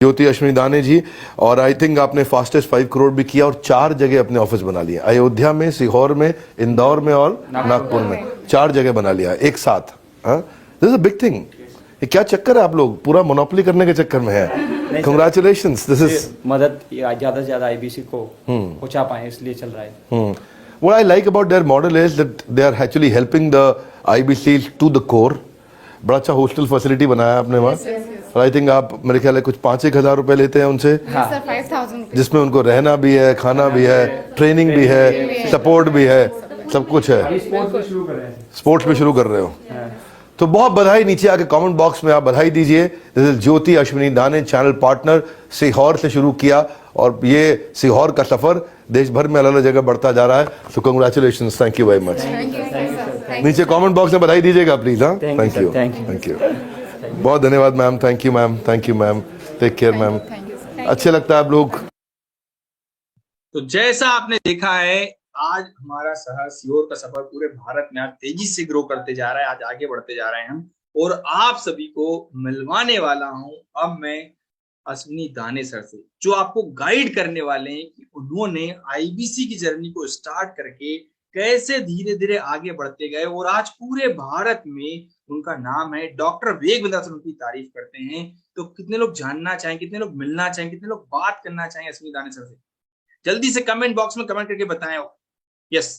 ज्योति अश्विनी दाने जी, और I think आपने फास्टेस्ट 5 करोड़ भी किया और 4 जगह अपने ऑफिस बना लिए, अयोध्या में, सीहोर में, इंदौर में और नागपुर में 4 जगह बना लिया एक साथ। This is a big thing. ये क्या चक्कर है, आप लोग पूरा मोनोपोली करने के चक्कर में है। कंग्रेचुलेशंस, दिस इज मदद ज्यादा से ज्यादा आईबीसी को पहुंचा पाए, इसलिए चल रहा है। What I like about their model is that they are actually helping the IBCs to the core। बड़ा अच्छा हॉस्टल फैसिलिटी बनाया आपने वहाँ, और आई थिंक आप मेरे ख्याल है कुछ 5-1 हज़ार रुपए लेते हैं उनसे, जिसमें उनको रहना भी है, खाना भी है, ट्रेनिंग भी है, सपोर्ट भी है, सब कुछ है। स्पोर्ट्स भी शुरू कर रहे हो, तो बहुत बधाई। नीचे आके कमेंट बॉक्स में आप बधाई दीजिए। दिस इज ज्योति अश्विनी दाने, चैनल पार्टनर, सीहोर से शुरू किया और ये सीहोर का सफर देश भर में अलग अलग जगह बढ़ता जा रहा है। सो congratulations, thank you very much. नीचे कमेंट बॉक्स में बधाई दीजिएगा प्लीज। हाँ, थैंक यू, थैंक यू, बहुत धन्यवाद ma'am. Thank you ma'am, thank you ma'am, take care ma'am. अच्छे लगता है आप लोग। तो जैसा आपने देखा है, आज हमारा शहर सीहोर का सफर पूरे भारत में आज तेजी से ग्रो करते जा रहा है, आज आगे बढ़ते जा रहे हैं हम, और आप सभी को मिलवाने वाला हूं अब मैं अश्विनी दाने सर से, जो आपको गाइड करने वाले हैं कि उन्होंने आईबीसी की जर्नी को स्टार्ट करके कैसे धीरे धीरे आगे बढ़ते गए, और आज पूरे भारत में उनका नाम है। डॉक्टर विवेक बिंद्रा सर उनकी तारीफ करते हैं। तो कितने लोग जानना चाहें, कितने लोग मिलना चाहें, कितने लोग बात करना चाहें अश्विनी दाने सर से, जल्दी से कमेंट बॉक्स में कमेंट करके बताएं। यस,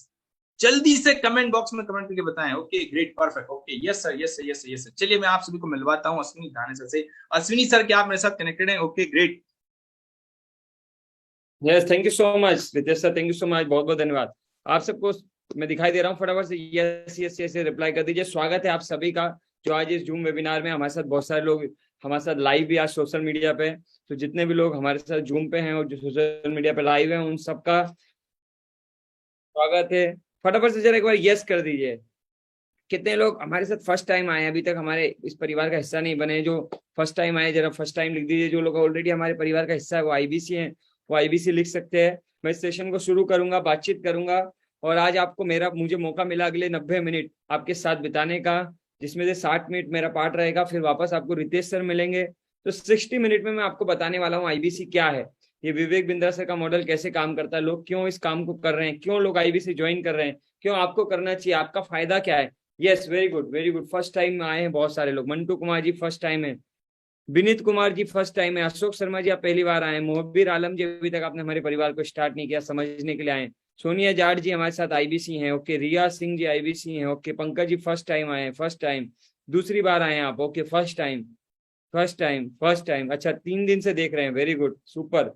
जल्दी से कमेंट बॉक्स में कमेंट करके बताएं। Okay, great, perfect, okay, yes sir, yes sir, yes sir, yes sir. चलिए मैं आप सभी को मिलवाता हूं अश्विनी दाने सर से। अश्विनी सर, क्या आप मेरे साथ कनेक्टेड हैं? Okay, great. Yes, thank you so much Ritesh sir, thank you so much, बहुत बहुत धन्यवाद। आप सबको मैं दिखाई दे रहा हूँ, फटाफट से यस यस यस रिप्लाई कर दीजिए। स्वागत है आप सभी का, जो आज इस जूम वेबिनार में हमारे साथ बहुत सारे लोग हमारे साथ लाइव भी आज सोशल मीडिया पे, तो जितने भी लोग हमारे साथ जूम पे हैं और जो सोशल मीडिया पे लाइव है, उन सबका स्वागत है। फटाफट से जरा एक बार यस कर दीजिए। कितने लोग हमारे साथ फर्स्ट टाइम आए, अभी तक हमारे इस परिवार का हिस्सा नहीं बने, जो फर्स्ट टाइम आए जरा फर्स्ट टाइम लिख दीजिए। जो लोग ऑलरेडी हमारे परिवार का हिस्सा है, वो आईबीसी है, वो आईबीसी लिख सकते हैं। मैं इस सेशन को शुरू करूंगा, बातचीत करूंगा, और आज आपको मुझे मौका मिला अगले 90 मिनट आपके साथ बिताने का, जिसमें से 60 मिनट मेरा पार्ट रहेगा, फिर वापस आपको रितेश सर मिलेंगे। तो 60 मिनट में मैं आपको बताने वाला हूँ आईबीसी क्या है, ये विवेक बिंद्रा सर का मॉडल कैसे काम करता है, लोग क्यों इस काम को कर रहे हैं, क्यों लोग आईबीसी ज्वाइन कर रहे हैं, क्यों आपको करना चाहिए, आपका फायदा क्या है। Yes, very good, very good. First time आए हैं बहुत सारे लोग। मंटू कुमार जी फर्स्ट टाइम है, विनीत कुमार जी फर्स्ट टाइम है, अशोक शर्मा जी आप पहली बार आए हैं, मोहब्बीर आलम जी अभी तक आपने हमारे परिवार को स्टार्ट नहीं किया, समझने के लिए आए। सोनिया जाट जी हमारे साथ आईबीसी हैं, ओके। रिया सिंह जी आईबीसी हैं, okay. Pankaj ji first time आए हैं, फर्स्ट टाइम, दूसरी बार आए हैं आप, okay. First time, first time, first time, अच्छा 3 दिन से देख रहे हैं, very good, super,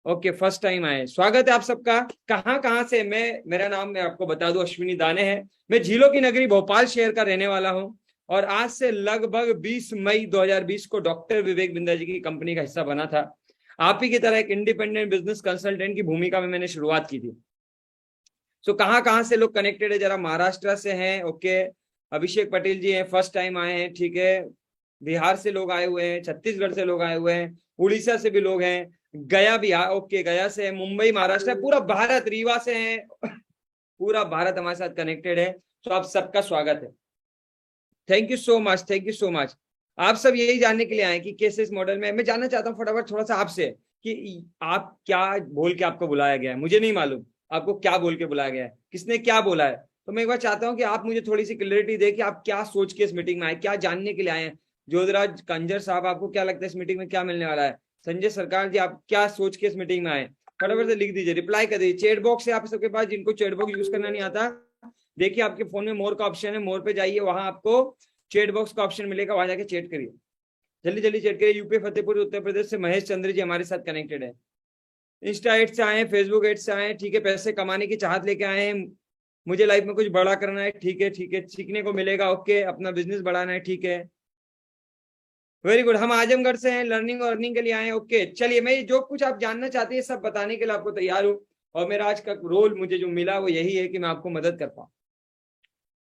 okay. First time आए, स्वागत है आप सबका। कहाँ से मेरा नाम मैं आपको बता दूं, अश्विनी दाने है। मैं झीलों की नगरी भोपाल शहर का रहने वाला हूं, और आज से लगभग 20 मई 2020 को डॉक्टर विवेक बिंद्रा जी की कंपनी का हिस्सा बना था। आप ही की तरह एक इंडिपेंडेंट बिजनेस कंसल्टेंट की भूमिका में मैंने शुरुआत की थी। सो कहाँ से लोग कनेक्टेड है, जरा महाराष्ट्र से हैं, ओके। अभिषेक पटेल जी हैं, फर्स्ट टाइम आए हैं, ठीक है। बिहार से लोग आए हुए हैं, छत्तीसगढ़ से लोग आए हुए हैं, उड़ीसा से भी लोग हैं, गया बिहार, ओके, गया से है, मुंबई महाराष्ट्र, पूरा भारत, रीवा से है, पूरा भारत हमारे साथ कनेक्टेड है। तो आप सबका स्वागत है, thank you so much, thank you so much. आप सब यही जानने के लिए आए कि कैसे इस मॉडल में, मैं जानना चाहता हूँ फटाफट थोड़ा सा आपसे कि आप क्या बोल के आपको बुलाया गया है। मुझे नहीं मालूम आपको क्या बोल के बुलाया गया है, किसने क्या बोला है। तो मैं एक बार चाहता हूँ कि आप मुझे थोड़ी सी क्लियरिटी दे कि आप क्या सोच के इस मीटिंग में आए, क्या जानने के लिए आए हैं। ज्योतिराज कंजर साहब, आपको क्या लगता है इस मीटिंग में क्या मिलने वाला है। संजय सरकार जी, आप क्या सोच के इस मीटिंग में आए, फटाफट से लिख दीजिए, रिप्लाई कर दीजिए। चैट बॉक्स है आप सबके पास, जिनको चैट बॉक्स यूज करना नहीं आता, देखिए आपके फोन में मोर का ऑप्शन है, मोर पे जाइए, वहां आपको चैट बॉक्स का ऑप्शन मिलेगा, वहां जाके चैट करिए, जल्दी जल्दी चैट करिए। यूपी फतेहपुर उत्तर प्रदेश से महेश चंद्र जी हमारे साथ कनेक्टेड है, इंस्टा एड से आए हैं, फेसबुक एड से आए हैं, ठीक है। पैसे कमाने की चाहत लेके आए हैं, मुझे लाइफ में कुछ बड़ा करना है, ठीक है, ठीक है, सीखने को मिलेगा, ओके। अपना बिजनेस बढ़ाना है, ठीक है, वेरी गुड। हम आजमगढ़ से हैं, लर्निंग और अर्निंग के लिए आए, ओके। चलिए, मैं जो कुछ आप जानना चाहते हैं सब बताने के लिए आपको तैयार हूँ, और मेरा आज का रोल मुझे जो मिला वो यही है कि मैं आपको मदद कर पाऊँ,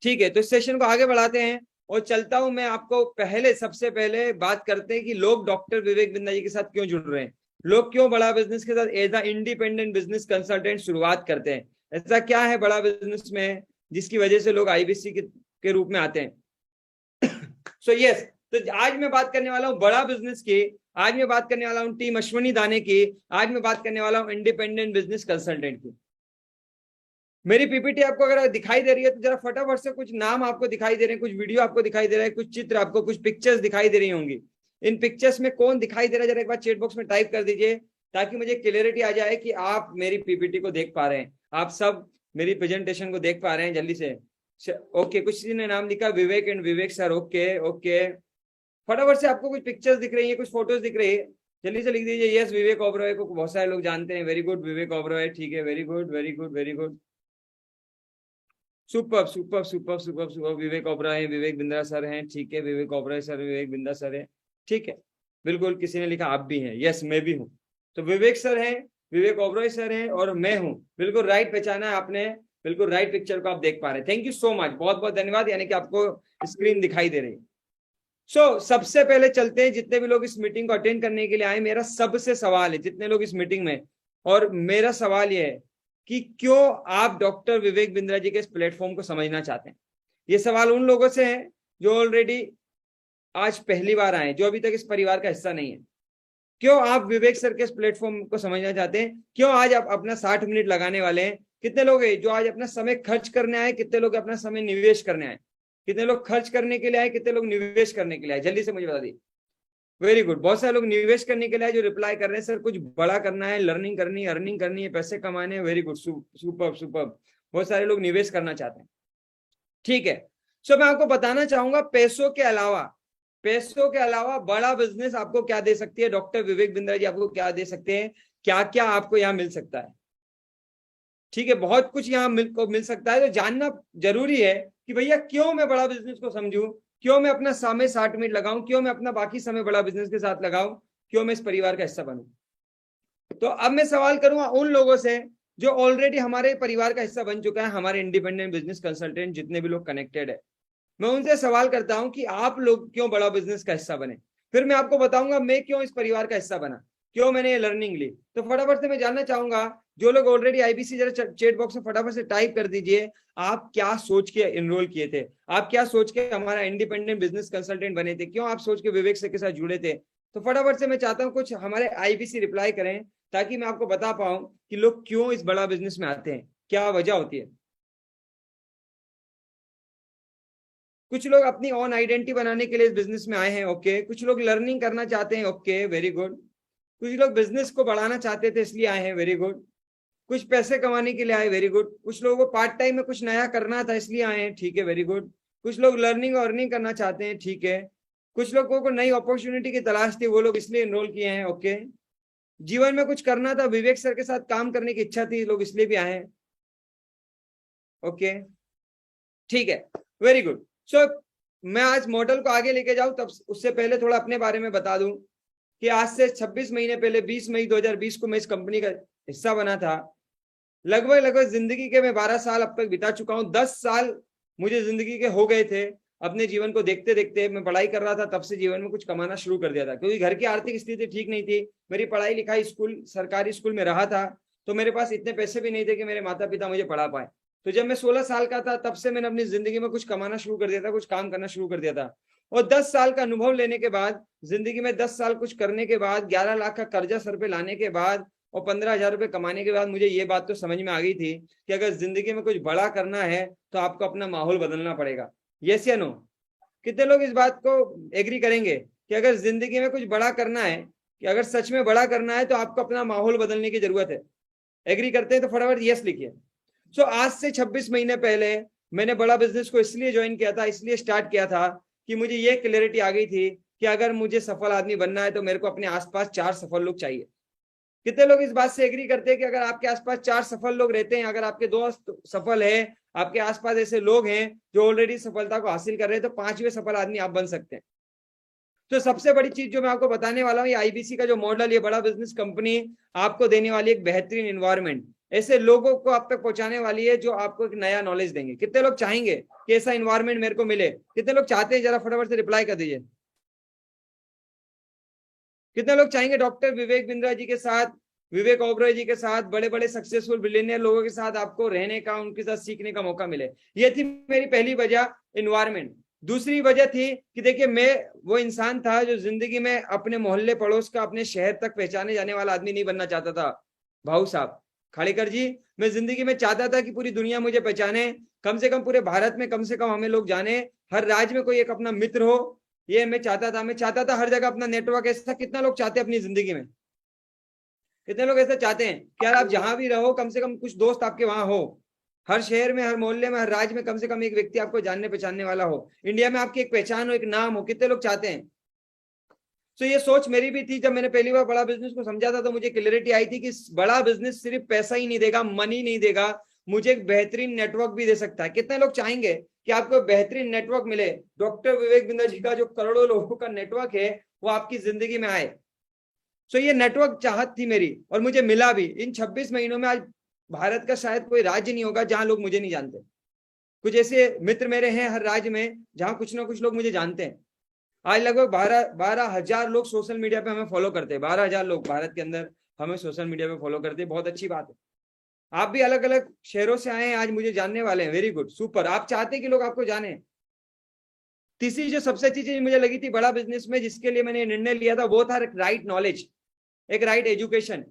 ठीक है। तो इस सेशन को आगे बढ़ाते हैं और चलता हूं मैं आपको। सबसे पहले बात करते हैं कि लोग डॉक्टर विवेक बिंद्रा जी के साथ क्यों जुड़ रहे हैं, लोग क्यों बड़ा बिजनेस के साथ as a independent business consultant शुरुआत करते हैं। ऐसा क्या है बड़ा बिजनेस में जिसकी वजह से लोग आईबीसी के रूप में आते हैं। सो यस, तो आज मैं बात करने वाला हूँ बड़ा बिजनेस की, आज मैं बात करने वाला हूँ टीम अश्वनी दाने की, आज मैं बात करने वाला हूँ इंडिपेंडेंट बिजनेस कंसल्टेंट की। मेरी पीपीटी आपको अगर दिखाई दे रही है तो जरा फटाफट से कुछ नाम आपको दिखाई दे रहे हैं, कुछ वीडियो आपको दिखाई दे रहा है, कुछ चित्र आपको, कुछ पिक्चर्स दिखाई दे रही होंगी। इन पिक्चर्स में कौन दिखाई दे रहा है जरा एक बार चैट बॉक्स में टाइप कर दीजिए, ताकि मुझे क्लियरिटी आ जाए कि आप मेरी पीपीटी को देख पा रहे हैं, आप सब मेरी प्रेजेंटेशन को देख पा रहे हैं जल्दी से। ओके, कुछ ने नाम लिखा Vivek and Vivek sir. Okay okay, फटाफट से आपको कुछ पिक्चर्स दिख रही है, कुछ फोटोज दिख रही है, जल्दी से लिख दीजिए यस विवेक ओबरॉय को बहुत सारे लोग जानते हैं। वेरी गुड विवेक ओबरॉय, ठीक है, very good very good very good, super super super super super. Vivek Oberoi, Vivek Bindra sir हैं, ठीक है, विवेक ओबरॉय सर, विवेक बिंद्रा सर है, ठीक है, बिल्कुल। किसी ने लिखा आप भी हैं, यस मैं भी हूँ। तो विवेक सर हैं, विवेक ओबरॉय सर हैं और मैं हूँ, बिल्कुल राइट पहचाना है आपने, बिल्कुल राइट पिक्चर को आप देख पा रहे हैं। थैंक यू सो मच, बहुत बहुत धन्यवाद, यानी कि आपको स्क्रीन दिखाई दे रही है। सबसे पहले चलते हैं, जितने भी लोग इस मीटिंग को अटेंड करने के लिए आए, मेरा सबसे सवाल है, जितने लोग इस मीटिंग में, और मेरा सवाल यह है कि क्यों आप डॉक्टर विवेक बिंद्रा जी के इस प्लेटफॉर्म को समझना चाहते हैं। ये सवाल उन लोगों से है जो ऑलरेडी आज पहली बार आए, जो अभी तक इस परिवार का हिस्सा नहीं है। क्यों आप विवेक सर के इस प्लेटफॉर्म को समझना चाहते हैं, क्यों आज आप अपना 60 मिनट लगाने वाले हैं। कितने लोग हैं जो आज अपना समय खर्च करने आए, कितने लोग अपना समय निवेश करने आए, कितने लोग खर्च करने के लिए आए, कितने लोग निवेश करने के लिए आए, जल्दी से मुझे बता दीजिए। वेरी गुड, बहुत सारे लोग निवेश करने के लिए आए जो रिप्लाई कर रहे हैं, सर कुछ बड़ा करना है, लर्निंग करनी है, अर्निंग करनी है, पैसे कमाने हैं। वेरी गुड, सुपर सुपर, बहुत सारे लोग निवेश करना चाहते हैं, ठीक है। मैं आपको बताना चाहूंगा पैसों के अलावा बड़ा बिजनेस आपको क्या दे सकती है, डॉक्टर विवेक बिंद्रा जी आपको क्या दे सकते हैं, क्या क्या आपको यहाँ मिल सकता है, ठीक है, बहुत कुछ यहाँ मिल सकता है। तो जानना जरूरी है कि भैया क्यों मैं बड़ा बिजनेस को समझूं, क्यों मैं अपना समय 60 मिनट लगाऊं, क्यों मैं अपना बाकी समय बड़ा बिजनेस के साथ लगाऊं, क्यों मैं इस परिवार का हिस्सा बनूं। तो अब मैं सवाल करूंगा उन लोगों से जो ऑलरेडी हमारे परिवार का हिस्सा बन चुका है, हमारे इंडिपेंडेंट बिजनेस कंसल्टेंट जितने भी लोग कनेक्टेड है, मैं उनसे सवाल करता हूं कि आप लोग क्यों बड़ा बिजनेस का हिस्सा बने। फिर मैं आपको बताऊंगा मैं क्यों इस परिवार का हिस्सा बना, क्यों मैंने ये लर्निंग ली। तो फटाफट से मैं जानना चाहूंगा जो लोग ऑलरेडी आईबीसी, जरा चैट बॉक्स में फटाफट से टाइप कर दीजिए, आप क्या सोच के एनरोल किए थे, आप क्या सोच के हमारा इंडिपेंडेंट बिजनेस कंसल्टेंट बने थे, क्यों आप सोच के विवेक सर के साथ जुड़े थे। तो फटाफट से मैं चाहता हूँ कुछ हमारे आईबीसी रिप्लाई करें, ताकि मैं आपको बता पाऊं कि लोग क्यों इस बड़ा बिजनेस में आते हैं, क्या वजह होती है। कुछ लोग अपनी ऑन आइडेंटिटी बनाने के लिए इस बिजनेस में आए हैं, ओके। कुछ लोग लर्निंग करना चाहते हैं, ओके, वेरी गुड। कुछ लोग बिजनेस को बढ़ाना चाहते थे इसलिए आए हैं, वेरी गुड। कुछ पैसे कमाने के लिए आए, वेरी गुड। कुछ लोगों को पार्ट टाइम में कुछ नया करना था इसलिए आए हैं, ठीक है, वेरी गुड। कुछ लोग लर्निंग और अर्निंग करना चाहते हैं, ठीक है। कुछ लोगों को नई अपॉर्चुनिटी की तलाश थी, वो लोग इसलिए एनरोल किए हैं, ओके। जीवन में कुछ करना था, विवेक सर के साथ काम करने की इच्छा थी, लोग इसलिए भी आए हैं, ओके, ठीक है, वेरी गुड। मैं आज मॉडल को आगे लेके जाऊं, तब उससे पहले थोड़ा अपने बारे में बता दूं कि आज से 26 महीने पहले 20 मई 2020 को मैं इस कंपनी का हिस्सा बना था। लगभग जिंदगी के मैं 12 साल अब तक बिता चुका हूं। 10 साल मुझे जिंदगी के हो गए थे, अपने जीवन को देखते देखते। मैं पढ़ाई कर रहा था, तब से जीवन में कुछ कमाना शुरू कर दिया था, क्योंकि घर की आर्थिक स्थिति ठीक नहीं थी। मेरी पढ़ाई लिखाई सरकारी स्कूल में रहा था, तो मेरे पास इतने पैसे भी नहीं थे कि मेरे माता पिता मुझे पढ़ा पाए। तो जब मैं 16 साल का था, तब से मैंने अपनी जिंदगी में कुछ कमाना शुरू कर दिया था, कुछ काम करना शुरू कर दिया था। और 10 साल का अनुभव लेने के बाद, जिंदगी में 10 साल कुछ करने के बाद, 11 लाख का कर्जा सर पे लाने के बाद और 15,000 रुपए कमाने के बाद, मुझे ये बात तो समझ में आ गई थी कि अगर जिंदगी में कुछ बड़ा करना है तो आपको अपना माहौल बदलना पड़ेगा। यस या नो? कितने लोग इस बात को एग्री करेंगे कि अगर जिंदगी में कुछ बड़ा करना है, कि अगर सच में बड़ा करना है तो आपको अपना माहौल बदलने की जरूरत है। एग्री करते हैं तो फटाफट यस लिखिए। आज से 26 महीने पहले मैंने बड़ा बिजनेस को इसलिए ज्वाइन किया था, इसलिए स्टार्ट किया था कि मुझे ये क्लैरिटी आ गई थी कि अगर मुझे सफल आदमी बनना है तो मेरे को अपने आसपास 4 सफल लोग चाहिए। कितने लोग इस बात से एग्री करते हैं कि अगर आपके आसपास 4 सफल लोग रहते हैं, अगर आपके दोस्त सफल है, आपके आसपास ऐसे लोग हैं जो ऑलरेडी सफलता को हासिल कर रहे हैं, तो 5वें सफल आदमी आप बन सकते हैं। तो सबसे बड़ी चीज जो मैं आपको बताने वाला हूँ, ये आईबीसी का जो मॉडल, ये बड़ा बिजनेस कंपनी आपको देने वाली एक बेहतरीन एनवायरनमेंट, ऐसे लोगों को आप तक पहुंचाने वाली है जो आपको एक नया नॉलेज देंगे। कितने लोग चाहेंगे कि ऐसा एनवायरनमेंट मेरे को मिले? कितने लोग चाहते हैं? जरा फटाफट से रिप्लाई कर दीजिए। कितने लोग चाहेंगे डॉक्टर विवेक बिंद्रा जी के साथ, विवेक ओबरॉय जी के साथ, बड़े बड़े सक्सेसफुल बिलियनियर लोगों के साथ आपको रहने का, उनके साथ सीखने का मौका मिले? ये थी मेरी पहली वजह, एनवायरनमेंट। दूसरी वजह थी कि देखिए मैं वो इंसान था जो जिंदगी में अपने मोहल्ले पड़ोस का, अपने शहर तक पहचाने जाने वाला आदमी नहीं बनना चाहता था भाऊ साहब खाड़ेकर जी। मैं जिंदगी में चाहता था कि पूरी दुनिया मुझे पहचाने, कम से कम पूरे भारत में कम से कम हमें लोग जाने, हर राज्य में कोई एक अपना मित्र हो, ये मैं चाहता था हर जगह अपना नेटवर्क ऐसा। कितना लोग चाहते हैं अपनी जिंदगी में, कितने लोग ऐसा चाहते हैं कि यार आप जहां भी रहो कम से कम कुछ दोस्त आपके वहां हो, हर शहर में, हर मोहल्ले में, हर राज्य में कम से कम एक व्यक्ति आपको जानने पहचानने वाला हो, इंडिया में आपकी एक पहचान हो, एक नाम हो। कितने लोग चाहते हैं? तो ये सोच मेरी भी थी। जब मैंने पहली बार बड़ा बिजनेस को समझा था तो मुझे क्लैरिटी आई थी कि बड़ा बिजनेस सिर्फ पैसा ही नहीं देगा, मनी नहीं देगा, मुझे एक बेहतरीन नेटवर्क भी दे सकता है। कितने लोग चाहेंगे कि आपको बेहतरीन नेटवर्क मिले? डॉक्टर विवेक बिंद्रा जी का जो करोड़ों लोगों का नेटवर्क है वो आपकी जिंदगी में आए। सो ये नेटवर्क चाहत थी मेरी और मुझे मिला भी। इन 26 महीनों में आज भारत का शायद कोई राज्य नहीं होगा जहां लोग मुझे नहीं जानते। कुछ ऐसे मित्र मेरे हैं हर राज्य में जहां कुछ ना कुछ लोग मुझे जानते हैं। आज लगभग 12,000 लोग सोशल मीडिया पे हमें फॉलो करते हैं। 12,000 लोग भारत के अंदर हमें सोशल मीडिया पे फॉलो करते हैं। बहुत अच्छी बात है। आप भी अलग अलग शहरों से आए हैं, आज मुझे जानने वाले हैं। Very good, super. आप चाहते हैं कि लोग आपको जाने। तीसरी जो सबसे अच्छी चीज मुझे लगी थी बड़ा बिजनेस में, जिसके लिए मैंने निर्णय लिया था, वो था राइट नॉलेज, एक राइट एजुकेशन।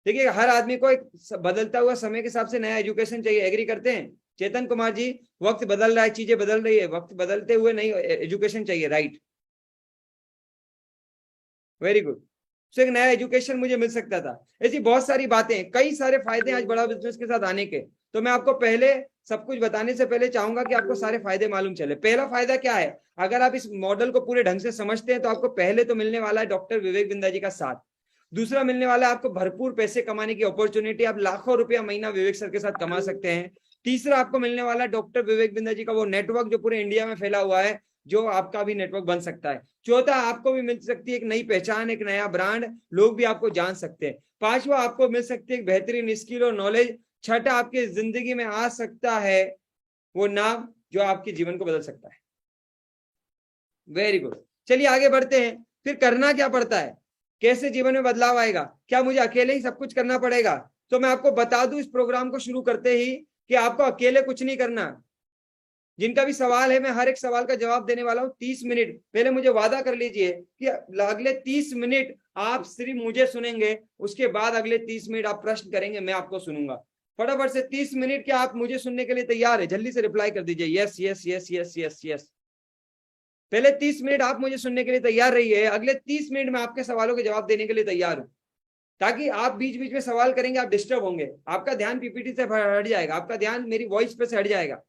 देखिए हर आदमी को एक बदलता हुआ समय के हिसाब से नया एजुकेशन चाहिए। एग्री करते हैं चेतन कुमार जी? वक्त बदल रहा है, चीजें बदल रही है, वक्त बदलते हुए नई एजुकेशन चाहिए। Right, very good. सो एक नया एजुकेशन मुझे मिल सकता था। ऐसी बहुत सारी बातें, कई सारे फायदे आज बड़ा बिजनेस के साथ आने के। तो मैं आपको पहले सब कुछ बताने से पहले चाहूंगा कि आपको सारे फायदे मालूम चले। पहला फायदा क्या है? अगर आप इस मॉडल को पूरे ढंग से समझते हैं तो आपको पहले तो मिलने वाला है डॉक्टर विवेक बिंद्रा जी का साथ। दूसरा मिलने वाला है आपको भरपूर पैसे कमाने की अपॉर्चुनिटी। आप लाखों रुपया महीना विवेक सर के साथ कमा सकते हैं। तीसरा आपको मिलने वाला है डॉक्टर विवेक बिंद्रा जी का वो नेटवर्क जो पूरे इंडिया में फैला हुआ है, जो आपका भी नेटवर्क बन सकता है। चौथा, आपको भी मिल सकती है एक नई पहचान, एक नया ब्रांड, लोग भी आपको जान सकते हैं। पांचवा, आपको मिल सकती है एक बेहतरीन स्किल और नॉलेज। छठा, आपकी जिंदगी में आ सकता है वो नाम जो आपके जीवन को बदल सकता है। Very good. चलिए आगे बढ़ते हैं। फिर करना क्या पड़ता है, कैसे जीवन में बदलाव आएगा? क्या मुझे अकेले ही सब कुछ करना पड़ेगा? तो मैं आपको बता दूं इस प्रोग्राम को शुरू करते ही कि आपको अकेले कुछ नहीं करना। जिनका भी सवाल है, मैं हर एक सवाल का जवाब देने वाला हूं 30 मिनट। पहले मुझे वादा कर लीजिए कि अगले 30 मिनट आप सिर्फ मुझे सुनेंगे, उसके बाद अगले 30 मिनट आप प्रश्न करेंगे, मैं आपको सुनूंगा। फटाफट से 30 मिनट के आप मुझे सुनने के लिए तैयार है? जल्दी से रिप्लाई कर दीजिए yes yes yes yes yes yes. पहले 30 मिनट आप मुझे सुनने के लिए तैयार रहिए, अगले 30 मिनट में आपके सवालों के जवाब देने के लिए तैयार हूं। ताकि आप बीच बीच में सवाल करेंगे, आप डिस्टर्ब होंगे, आपका ध्यान पीपीटी से हट जाएगा, आपका ध्यान मेरी वॉइस पे से हट जाएगा।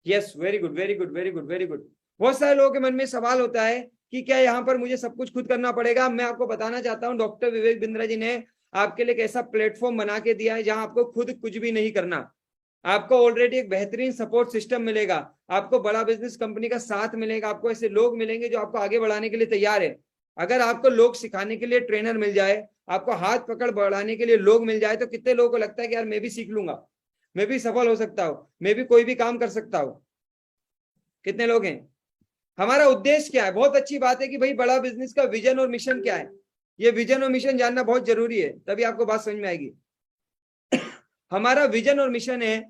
Yes, very good very good very good very good. बहुत सारे लोगों के मन में सवाल होता है कि क्या यहाँ पर मुझे सब कुछ खुद करना पड़ेगा? मैं आपको बताना चाहता हूँ डॉक्टर विवेक बिंद्रा जी ने आपके लिए एक ऐसा प्लेटफॉर्म बना के दिया है जहां आपको खुद कुछ भी नहीं करना। आपको ऑलरेडी एक बेहतरीन सपोर्ट सिस्टम मिलेगा, आपको बड़ा बिजनेस कंपनी का साथ मिलेगा, आपको ऐसे लोग मिलेंगे जो आपको आगे बढ़ाने के लिए तैयार है। अगर आपको लोग सिखाने के लिए ट्रेनर मिल जाए, आपको हाथ पकड़ बढ़ाने के लिए लोग मिल जाए, तो कितने लोगों को लगता है कि यार मैं भी सीख लूंगा, मैं भी सफल हो सकता हूँ, मैं भी कोई भी काम कर सकता हूँ? कितने लोग हैं? हमारा उद्देश्य क्या है? बहुत अच्छी बात है कि भाई बड़ा बिजनेस का विजन और मिशन क्या है। ये विजन और मिशन जानना बहुत जरूरी है, तभी आपको बात समझ में आएगी। हमारा विजन और मिशन है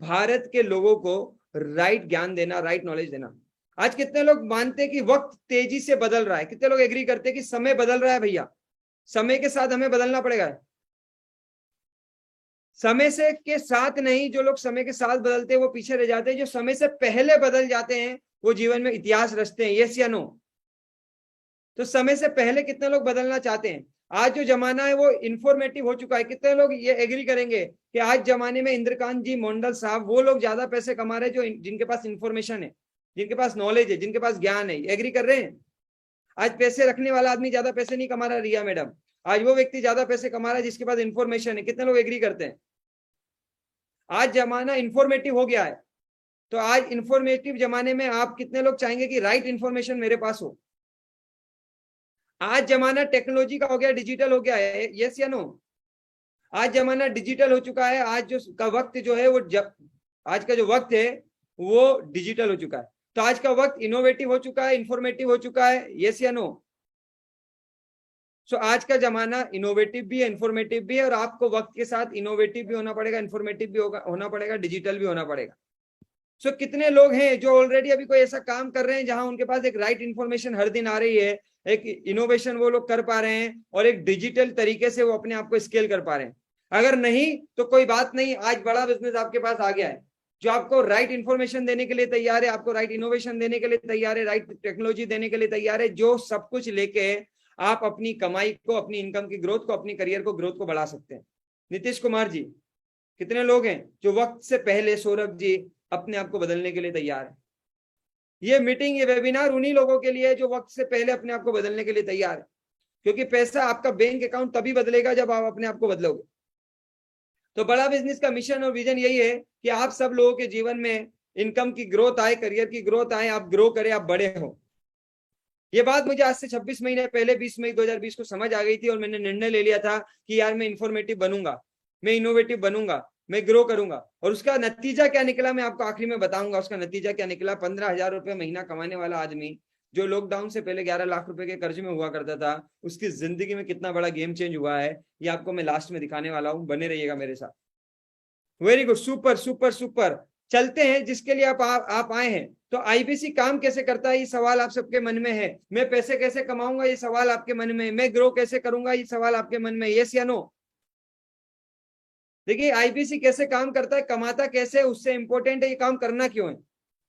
भारत के लोगों को राइट ज्ञान देना, राइट नॉलेज देना। आज कितने लोग मानते हैं कि वक्त तेजी से बदल रहा है? कितने लोग एग्री करते हैं कि समय बदल रहा है? भैया समय के साथ हमें बदलना पड़ेगा। समय से के साथ नहीं, जो लोग समय के साथ बदलते हैं वो पीछे रह जाते हैं, जो समय से पहले बदल जाते हैं वो जीवन में इतिहास रचते हैं। यस या नो? तो समय से पहले कितने लोग बदलना चाहते हैं? आज जो जमाना है वो इंफॉर्मेटिव हो चुका है। कितने लोग ये एग्री करेंगे कि आज जमाने में इंद्रकांत जी मंडल साहब, वो लोग ज्यादा पैसे कमा रहे हैं जो जिनके पास इंफॉर्मेशन है, जिनके पास नॉलेज है, जिनके पास ज्ञान है। एग्री कर रहे हैं? आज पैसे रखने वाला आदमी ज्यादा पैसे नहीं कमा रहा, रिया मैडम। आज वो व्यक्ति ज्यादा पैसे कमा रहा है जिसके पास इंफॉर्मेशन है। कितने लोग एग्री करते हैं? आज जमाना इंफॉर्मेटिव हो गया है। तो आज इंफॉर्मेटिव जमाने में आप कितने लोग चाहेंगे कि राइट इंफॉर्मेशन मेरे पास हो? आज जमाना टेक्नोलॉजी का हो गया, डिजिटल हो गया है। यस या नो? आज जमाना डिजिटल हो चुका है। आज जो का वक्त जो है वो आज का जो वक्त है वो डिजिटल हो चुका है। तो आज का वक्त इनोवेटिव हो चुका है, इंफॉर्मेटिव हो चुका है। यस या नो? सो आज का जमाना इनोवेटिव भी है, इंफॉर्मेटिव भी है, और आपको वक्त के साथ इनोवेटिव भी होना पड़ेगा, इंफॉर्मेटिव भी होना पड़ेगा, डिजिटल भी होना पड़ेगा। सो कितने लोग हैं जो ऑलरेडी अभी कोई ऐसा काम कर रहे हैं जहां उनके पास एक राइट इंफॉर्मेशन हर दिन आ रही है, एक इनोवेशन वो लोग कर पा रहे हैं और एक डिजिटल तरीके से वो अपने आप को स्केल कर पा रहे हैं? अगर नहीं तो कोई बात नहीं, आज बड़ा बिजनेस आपके पास आ गया है जो आपको राइट इंफॉर्मेशन देने के लिए तैयार है, आपको राइट इनोवेशन देने के लिए तैयार है, राइट टेक्नोलॉजी देने के लिए तैयार है, जो सब कुछ लेके आप अपनी कमाई को, अपनी इनकम की ग्रोथ को, अपनी करियर को, ग्रोथ को बढ़ा सकते हैं। नीतीश कुमार जी, कितने लोग हैं जो वक्त से पहले, सौरभ जी, अपने आप को बदलने के लिए तैयार है? ये मीटिंग, ये वेबिनार उन्हीं लोगों के लिए है जो वक्त से पहले अपने आप को बदलने के लिए तैयार है, क्योंकि पैसा आपका बैंक अकाउंट तभी बदलेगा जब आप अपने आप को बदलोगे। तो बड़ा बिजनेस का मिशन और विजन यही है कि आप सब लोगों के जीवन में इनकम की ग्रोथ आए, करियर की ग्रोथ आए, आप ग्रो करें, आप बड़े हो। ये बात मुझे आज से 26 महीने पहले 20 मई 2020 को समझ आ गई थी और मैंने निर्णय ले लिया था कि यार मैं इन्फॉर्मेटिव बनूंगा, मैं इनोवेटिव बनूंगा, मैं ग्रो करूंगा। और उसका नतीजा क्या निकला मैं आपको आखिरी में बताऊंगा। उसका नतीजा क्या निकला? 15,000 रुपए महीना कमाने वाला आदमी जो लॉकडाउन से पहले 11 लाख रुपए के कर्ज में हुआ करता था, उसकी जिंदगी में कितना बड़ा गेम चेंज हुआ है, ये आपको मैं लास्ट में दिखाने वाला हूँ। बने रहिएगा मेरे साथ। Very good, super super super. चलते हैं जिसके लिए आप आए हैं। तो आईबीसी काम कैसे करता है, ये सवाल आप सबके मन में है। मैं पैसे कैसे कमाऊंगा, ये सवाल आपके मन में है। मैं ग्रो कैसे करूंगा, ये सवाल आपके मन में, यस या नो? देखिए आईबीसी कैसे काम करता है, कमाता कैसे, उससे इंपॉर्टेंट है ये काम करना क्यों है।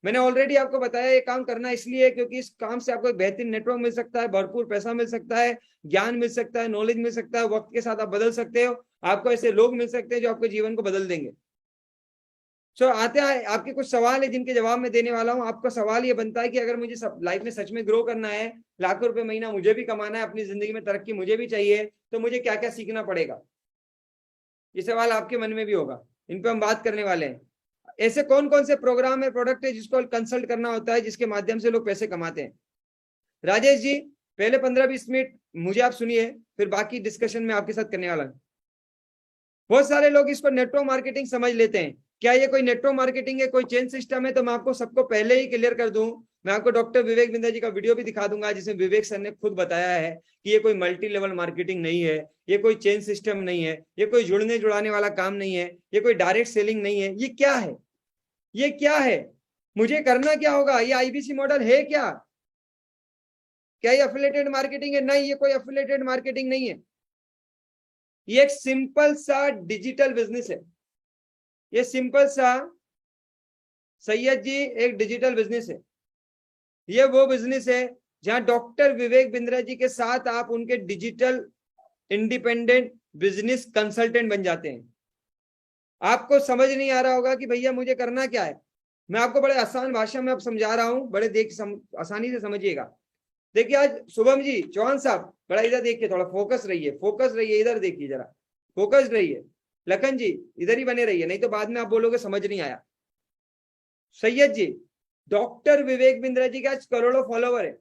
मैंने ऑलरेडी आपको बताया ये काम करना इसलिए है क्योंकि इस काम से आपको एक बेहतरीन नेटवर्क मिल सकता है, भरपूर पैसा मिल सकता है, ज्ञान मिल सकता है, नॉलेज मिल सकता है, वक्त के साथ आप बदल सकते हो, आपको ऐसे लोग मिल सकते हैं जो आपके जीवन को बदल देंगे। सो आते हैं आपके कुछ सवाल है जिनके जवाब मैं देने वाला हूं। आपका सवाल ये बनता है कि अगर मुझे लाइफ में सच में ग्रो करना है, लाखों रुपए महीना मुझे भी कमाना है, अपनी जिंदगी में तरक्की मुझे भी चाहिए, तो मुझे क्या क्या सीखना पड़ेगा? ये सवाल आपके मन में भी होगा, इन पे हम बात करने वाले हैं। ऐसे कौन कौन से प्रोग्राम है, प्रोडक्ट है जिसको कंसल्ट करना होता है, जिसके माध्यम से लोग पैसे कमाते हैं? राजेश जी, पहले 15-20 मिनट मुझे आप सुनिए, फिर बाकी डिस्कशन में आपके साथ करने वाला हूं। बहुत सारे लोग इसको नेटवर्क मार्केटिंग समझ लेते हैं। क्या ये कोई नेटवर्क मार्केटिंग है, कोई चेन सिस्टम है? तो मैं आपको सबको पहले ही क्लियर कर दूं। मैं आपको डॉक्टर विवेक बिंद्रा जी का वीडियो भी दिखा दूंगा जिसमें विवेक सर ने खुद बताया है कि ये कोई मल्टी लेवल मार्केटिंग नहीं है, ये कोई चेन सिस्टम नहीं है, ये कोई जुड़ने जुड़ाने वाला काम नहीं है, ये कोई डायरेक्ट सेलिंग नहीं है। ये क्या है, ये क्या है, मुझे करना क्या होगा? ये आईबीसी मॉडल है क्या? क्या ये एफिलिएटेड मार्केटिंग है? नहीं, ये कोई एफिलिएटेड मार्केटिंग नहीं है। ये एक सिंपल सा डिजिटल बिजनेस है। ये सिंपल सा, सैयद जी, एक डिजिटल बिजनेस है। ये वो बिजनेस है जहां डॉक्टर विवेक बिंद्रा जी के साथ आप उनके डिजिटल इंडिपेंडेंट बिजनेस कंसल्टेंट बन जाते हैं। आपको समझ नहीं आ रहा होगा कि भैया मुझे करना क्या है। मैं आपको बड़े आसान भाषा में अब समझा रहा हूं, बड़े आसानी से समझिएगा। देखिए आज शुभम जी, चौहान साहब, बड़ा इधर देखिए, थोड़ा फोकस रहिए, फोकस रहिए, इधर देखिए जरा, फोकस रहिए। लखन जी इधर ही बने रहिए, नहीं तो बाद में आप बोलोगे समझ नहीं आया। सैयद जी, डॉक्टर विवेक बिंद्रा जी के आज करोड़ों फॉलोवर है।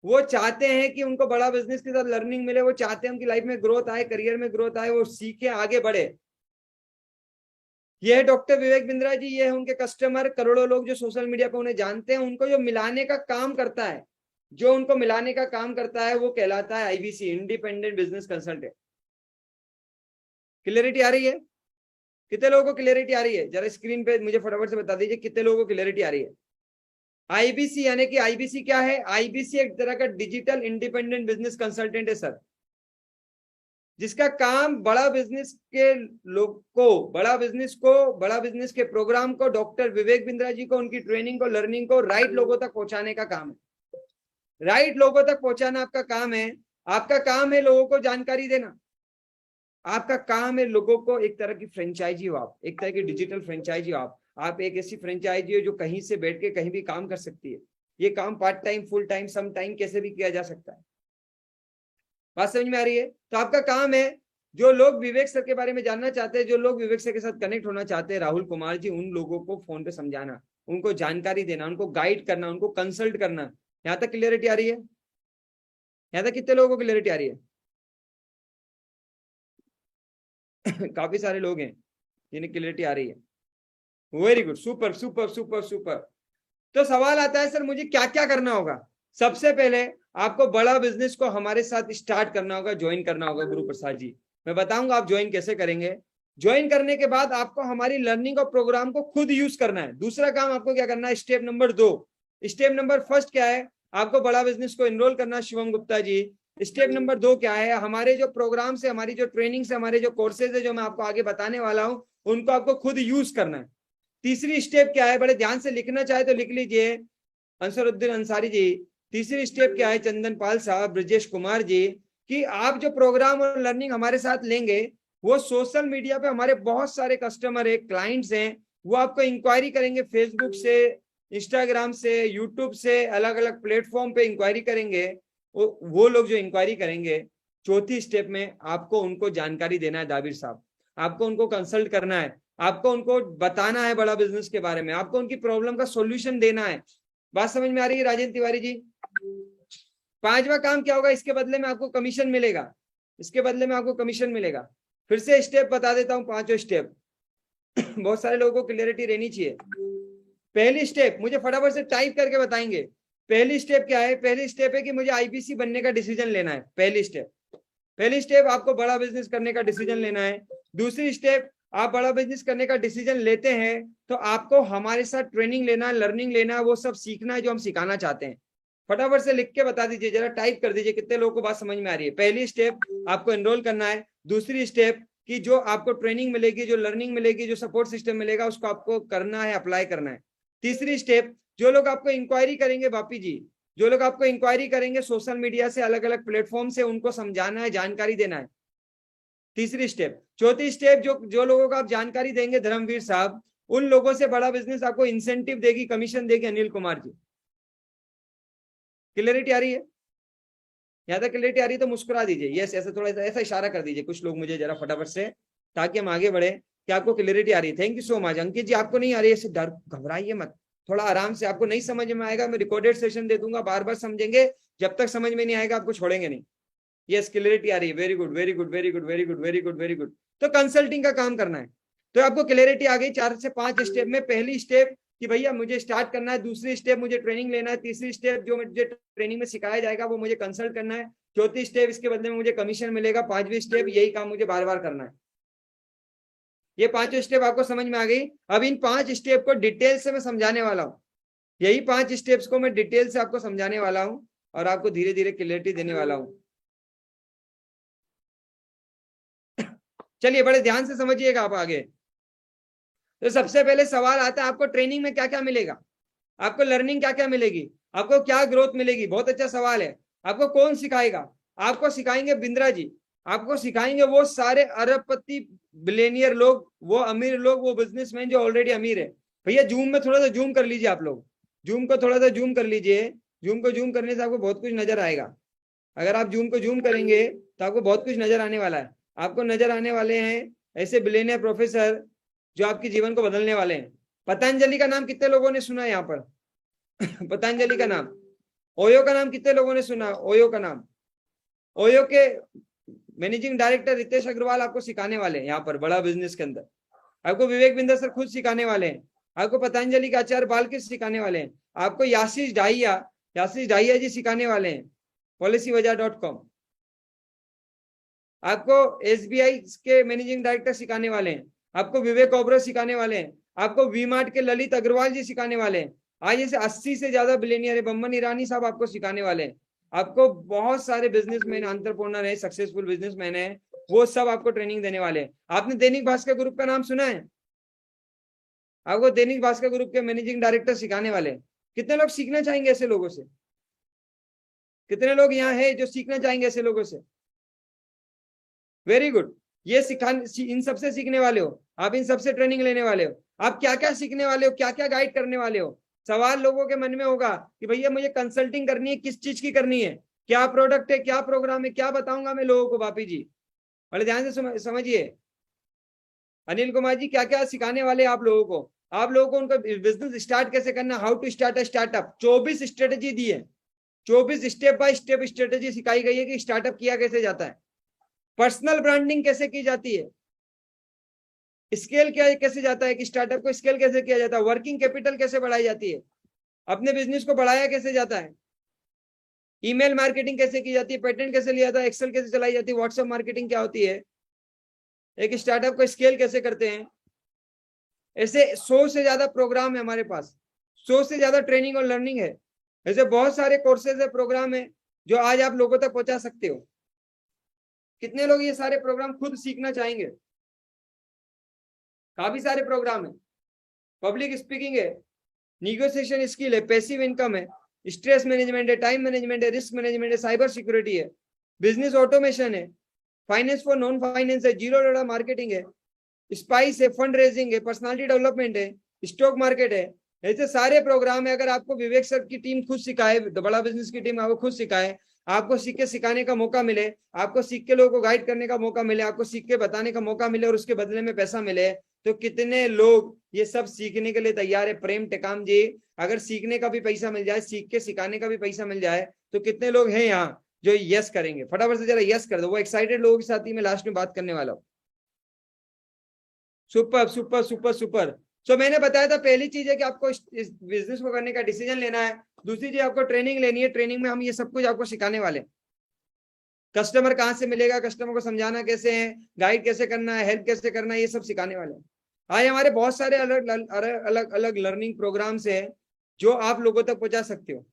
वो चाहते हैं कि उनको बड़ा बिजनेस के साथ लर्निंग मिले, वो चाहते हैं उनकी लाइफ में ग्रोथ आए, करियर में ग्रोथ आए, वो सीखे, आगे बढ़े। ये है डॉक्टर विवेक बिंद्रा जी, ये है उनके कस्टमर, करोड़ों लोग जो सोशल मीडिया पर उन्हें जानते हैं। उनको जो मिलाने का काम करता है, जो उनको मिलाने का काम करता है, वो कहलाता है IBC, independent business consultant. Clarity आ रही है? कितने लोगों को क्लियरिटी आ रही है? जरा स्क्रीन पे मुझे फटाफट से बता दीजिए कितने लोगों को क्लियरिटी आ रही है। आईबीसी यानी कि आईबीसी क्या है? आईबीसी एक तरह का डिजिटल इंडिपेंडेंट बिजनेस कंसल्टेंट है सर, जिसका काम बड़ा बिजनेस के लोग को, बड़ा बिजनेस के प्रोग्राम को, डॉक्टर विवेक बिंद्रा जी को, उनकी ट्रेनिंग को, लर्निंग को राइट लोगों तक पहुंचाने का काम है। राइट लोगों तक पहुंचाना आपका काम है। आपका काम है लोगों को जानकारी देना। आपका काम है लोगों को, एक तरह की फ्रेंचाइजी हो आप, एक तरह की डिजिटल फ्रेंचाइजी हो आप एक ऐसी फ्रेंचाइजी हो जो कहीं से बैठ के कहीं भी काम कर सकती है। ये काम part time, full time, some time कैसे भी किया जा सकता है। बात समझ में आ रही है? तो आपका काम है, जो लोग विवेक सर के बारे में जानना चाहते हैं, जो लोग विवेक सर के साथ कनेक्ट होना चाहते हैं, राहुल कुमार जी, उन लोगों को फोन पे समझाना, उनको जानकारी देना, उनको गाइड करना, उनको कंसल्ट करना। यहां तक क्लियरिटी आ रही है? यहां तक कितने लोगों को क्लियरिटी आ रही है? काफी सारे लोग हैं जिन्हें क्लियरिटी आ रही है। Very good, super super super super. तो सवाल आता है सर मुझे क्या क्या करना होगा? सबसे पहले आपको बड़ा बिजनेस को हमारे साथ स्टार्ट करना होगा, ज्वाइन करना होगा। गुरु प्रसाद जी, मैं बताऊंगा आप ज्वाइन कैसे करेंगे। ज्वाइन करने के बाद आपको हमारी लर्निंग और प्रोग्राम को खुद यूज करना है। दूसरा काम आपको क्या करना है, step number 2। Step number first क्या है, आपको बड़ा बिजनेस को एनरोल करना है शिवम गुप्ता जी। स्टेप नंबर 2 क्या है, हमारे जो प्रोग्राम से, हमारी जो ट्रेनिंग से, हमारे जो कोर्सेज है जो मैं आपको आगे बताने वाला हूं, उनको आपको खुद यूज करना है। तीसरी स्टेप क्या है, बड़े ध्यान से लिखना चाहे तो लिख लीजिए, अंसरुद्दीन अंसारी जी। तीसरी स्टेप क्या है, चंदन पाल साहब, ब्रजेश कुमार जी, कि आप जो प्रोग्राम और लर्निंग हमारे साथ लेंगे, वो सोशल मीडिया पे हमारे बहुत सारे कस्टमर है, क्लाइंट्स हैं, वो आपको इंक्वायरी करेंगे फेसबुक से, इंस्टाग्राम से, यूट्यूब से, अलग अलग प्लेटफॉर्म पे इंक्वायरी करेंगे। वो लोग जो इंक्वायरी करेंगे, चौथी स्टेप में आपको उनको जानकारी देना है दाबिर साहब, आपको उनको कंसल्ट करना है, आपको उनको बताना है बड़ा बिजनेस के बारे में, आपको उनकी प्रॉब्लम का सॉल्यूशन देना है। बात समझ में आ रही है राजेंद्र तिवारी जी? पांचवा काम क्या होगा, इसके बदले में आपको कमीशन मिलेगा, इसके बदले में आपको कमीशन मिलेगा। फिर से स्टेप बता देता हूं, पांचों स्टेप बहुत सारे लोगों को क्लियरिटी रहनी चाहिए। पहली स्टेप मुझे फटाफट से टाइप करके बताएंगे। पहली स्टेप क्या है, पहली स्टेप है कि मुझे आईबीसी बनने का डिसीजन लेना है। पहली स्टेप आपको बड़ा बिजनेस करने का डिसीजन लेना है। दूसरी स्टेप, आप बड़ा बिजनेस करने का डिसीजन लेते हैं तो आपको हमारे साथ ट्रेनिंग लेना है, लर्निंग लेना है, वो सब सीखना है जो हम सिखाना चाहते हैं। फटाफट से लिख के बता दीजिए, जरा टाइप कर दीजिए, कितने लोगों को बात समझ में आ रही है। पहली स्टेप, आपको एनरोल करना है। दूसरी स्टेप कि जो आपको ट्रेनिंग मिलेगी, जो लर्निंग मिलेगी, जो सपोर्ट सिस्टम मिलेगा, उसको आपको करना है, अप्लाई करना है। तीसरी स्टेप, जो लोग आपको इंक्वायरी करेंगे, बापी जी, जो लोग आपको इंक्वायरी करेंगे सोशल मीडिया से, अलग अलग प्लेटफॉर्म से, उनको समझाना है, जानकारी देना है। तीसरी स्टेप। चौथी स्टेप, जो लोगों को आप जानकारी देंगे धर्मवीर साहब, उन लोगों से बड़ा बिजनेस आपको इंसेंटिव देगी, कमीशन देगी अनिल कुमार जी। क्लियरिटी आ रही है? यहाँ तक क्लियरिटी आ रही है तो मुस्कुरा दीजिए, यस, ऐसा थोड़ा ऐसा इशारा कर दीजिए कुछ लोग मुझे जरा फटाफट से, ताकि हम आगे बढ़े कि आपको क्लियरिटी आ रही है। Thank you so much. Ankit ji, आपको नहीं आ रही है, डर घबराइए मत, थोड़ा आराम से, आपको नहीं समझ में आएगा मैं रिकॉर्डेड सेशन दे दूंगा, बार बार समझेंगे, जब तक समझ में नहीं आएगा आपको छोड़ेंगे नहीं। यस, क्लियरिटी आ रही है, very good very good very good very good very good very good. तो कंसल्टिंग का काम करना है, तो आपको क्लियरिटी आ गई 4 से 5 स्टेप में। पहली स्टेप कि भैया मुझे स्टार्ट करना है, दूसरी स्टेप मुझे ट्रेनिंग लेना है, तीसरी स्टेप जो मुझे ट्रेनिंग में सिखाया जाएगा वो मुझे कंसल्ट करना है, चौथी स्टेप इसके बदले में मुझे कमीशन मिलेगा, पांचवी स्टेप यही काम मुझे बार बार करना है। ये पांचों स्टेप आपको समझ में आ गई। अब इन 5 स्टेप को डिटेल से मैं समझाने वाला हूँ, यही 5 स्टेप्स को मैं डिटेल से आपको समझाने वाला हूँ और आपको धीरे धीरे क्लियरिटी देने वाला हूँ। चलिए बड़े ध्यान से समझिएगा आप आगे। तो सबसे पहले सवाल आता है, आपको ट्रेनिंग में क्या क्या मिलेगा, आपको लर्निंग क्या क्या मिलेगी, आपको क्या ग्रोथ मिलेगी? बहुत अच्छा सवाल है। आपको कौन सिखाएगा? आपको सिखाएंगे बिंद्रा जी, आपको सिखाएंगे वो सारे अरबपति बिलियनियर लोग, वो अमीर लोग, वो बिजनेसमैन जो ऑलरेडी अमीर है। भैया जूम में थोड़ा सा जूम कर लीजिए, आप लोग जूम को थोड़ा सा जूम कर लीजिए, जूम को जूम करने से आपको बहुत कुछ नजर आएगा। अगर आप जूम को जूम करेंगे तो आपको बहुत कुछ नजर आने वाला है। आपको नजर आने वाले हैं ऐसे बिलियनियर प्रोफेसर जो आपके जीवन को बदलने वाले हैं। पतंजलि का नाम कितने लोगों ने सुना है यहाँ पर? पतंजलि का नाम, ओयो का नाम कितने लोगों ने सुना? ओयो का नाम, ओयो के मैनेजिंग डायरेक्टर रितेश अग्रवाल आपको सिखाने वाले हैं यहाँ पर बड़ा बिजनेस के अंदर। आपको विवेक बिंदर सर खुद सिखाने वाले हैं, आपको पतंजलि के आचार्य बालकृष्ण सिखाने वाले हैं, आपको याशीष ढाइया जी सिखाने वाले हैं policybazaar.com। आपको एसबीआई के मैनेजिंग डायरेक्टर सिखाने वाले हैं, आपको विवेक ओबरॉय सिखाने वाले हैं, आपको वी मार्ट के ललित अग्रवाल जी सिखाने वाले हैं। आज जैसे 80 से ज्यादा बिलियनियर है, बम्बन ईरानी साहब आपको सिखाने वाले हैं। आपको बहुत सारे बिजनेसमैन, एंटरप्रेन्योर है, सक्सेसफुल बिजनेसमैन है, वो सब आपको ट्रेनिंग देने वाले हैं। आपने दैनिक भास्कर ग्रुप का नाम सुना है? आपको दैनिक भास्कर ग्रुप के मैनेजिंग डायरेक्टर सिखाने वाले हैं। कितने लोग सीखना चाहेंगे ऐसे लोगों से? कितने लोग यहाँ है जो सीखना चाहेंगे ऐसे लोगों से? Very good. ये इन सबसे सीखने वाले हो आप, इन सबसे ट्रेनिंग लेने वाले हो आप। क्या क्या सीखने वाले हो, क्या क्या गाइड करने वाले हो? सवाल लोगों के मन में होगा कि भैया मुझे कंसल्टिंग करनी है, किस चीज की करनी है, क्या प्रोडक्ट है, क्या प्रोग्राम है, क्या बताऊंगा मैं लोगों को? बापी जी बड़े ध्यान से समझिए। अनिल कुमार जी क्या क्या सिखाने वाले आप लोगों को? आप लोगों को उनका बिजनेस स्टार्ट कैसे करना, how to start a startup, 24 strategy दी है, 24 स्टेप बाय स्टेप स्ट्रेटेजी सिखाई गई है कि स्टार्टअप किया कैसे जाता है, पर्सनल ब्रांडिंग कैसे की जाती है, स्केल क्या कैसे जाता है कि स्टार्टअप को स्केल कैसे किया जाता है, वर्किंग कैपिटल कैसे बढ़ाई जाती है, अपने बिजनेस को बढ़ाया कैसे जाता है, ईमेल मार्केटिंग कैसे की जाती है, पेटेंट कैसे लिया जाता है, एक्सेल कैसे चलाई जाती है, व्हाट्सएप मार्केटिंग क्या होती है, एक स्टार्टअप को स्केल कैसे करते हैं। ऐसे 100 से ज्यादा प्रोग्राम है हमारे पास, 100 से ज्यादा ट्रेनिंग और लर्निंग है। ऐसे बहुत सारे कोर्सेज है, प्रोग्राम है जो आज आप लोगों तक पहुंचा सकते हो। कितने लोग ये सारे प्रोग्राम खुद सीखना चाहेंगे। काफी सारे प्रोग्राम है, पब्लिक स्पीकिंग है, निगोशिएशन स्किल है, पैसिव इनकम है, स्ट्रेस मैनेजमेंट है, टाइम मैनेजमेंट है, रिस्क मैनेजमेंट है, साइबर सिक्योरिटी है, बिजनेस ऑटोमेशन है, फाइनेंस फॉर नॉन फाइनेंस है, जीरो डाटा मार्केटिंग है, स्पाइस है, फंड रेजिंग है, पर्सनालिटी डेवलपमेंट है, स्टॉक मार्केट है। ऐसे सारे प्रोग्राम है। अगर आपको विवेक सर की टीम खुद सिखाए, बड़ा बिजनेस की टीम आपको खुद सिखाए, आपको सीख के सिखाने का मौका मिले, आपको सीख के लोगों को गाइड करने का मौका मिले, आपको सीख के बताने का मौका मिले और उसके बदले में पैसा मिले, तो कितने लोग ये सब सीखने के लिए तैयार है। प्रेम टेकाम जी, अगर सीखने का भी पैसा मिल जाए, सीख के सिखाने का भी पैसा मिल जाए, तो कितने लोग हैं यहाँ जो यस करेंगे। फटाफट से जरा यस कर दो। वो एक्साइटेड लोगों के साथ ही मैं लास्ट में बात करने वाला हूँ। Super super super super. So मैंने बताया था, पहली चीज है कि आपको इस बिजनेस को करने का डिसीजन लेना है। दूसरी चीज आपको ट्रेनिंग लेनी है। ट्रेनिंग में हम ये सब कुछ आपको सिखाने वाले हैं। कस्टमर कहाँ से मिलेगा, कस्टमर को समझाना कैसे है, गाइड कैसे करना है, हेल्प कैसे करना है, ये सब सिखाने वाले हैं। आज हमारे बहुत सारे अलग अलग अलग लर्निंग प्रोग्राम्स हैं जो आप लोगों तक पहुंचा सकते हो।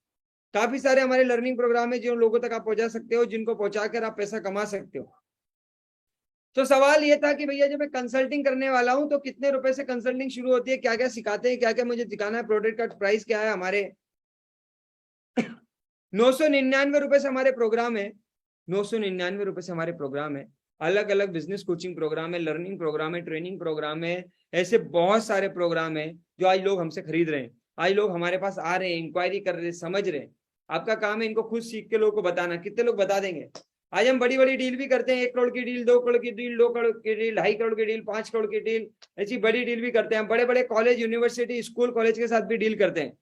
काफी सारे हमारे लर्निंग प्रोग्राम है जो लोगों तक आप पहुंचा सकते हो, जिनको पहुंचाकर आप पैसा कमा सकते हो। तो सवाल ये था कि भैया जब मैं कंसल्टिंग करने वाला हूं तो कितने रुपए से कंसल्टिंग शुरू होती है, क्या क्या सिखाते हैं, क्या क्या मुझे दिखाना है, प्रोडक्ट का प्राइस क्या है। हमारे 999 रुपए से हमारे प्रोग्राम है, 999 रुपए से हमारे प्रोग्राम है। अलग अलग बिजनेस कोचिंग प्रोग्राम है, लर्निंग प्रोग्राम है, ट्रेनिंग प्रोग्राम है। ऐसे बहुत सारे प्रोग्राम है जो आज लोग हमसे खरीद रहे हैं। आज लोग हमारे पास आ रहे हैं, इंक्वायरी कर रहे हैं, समझ रहे हैं। आपका काम है इनको खुद सीख के लोगों को बताना। कितने लोग बता देंगे। आज हम बड़ी बड़ी डील भी करते हैं, 1 करोड़ की डील, 2 करोड़ की डील, 2 करोड़ की डील, 2.5 करोड़ की डील, 5 करोड़ की डील, ऐसी बड़ी डील भी करते हैं। बड़े बड़े कॉलेज, यूनिवर्सिटी, स्कूल, कॉलेज के साथ भी डील करते हैं।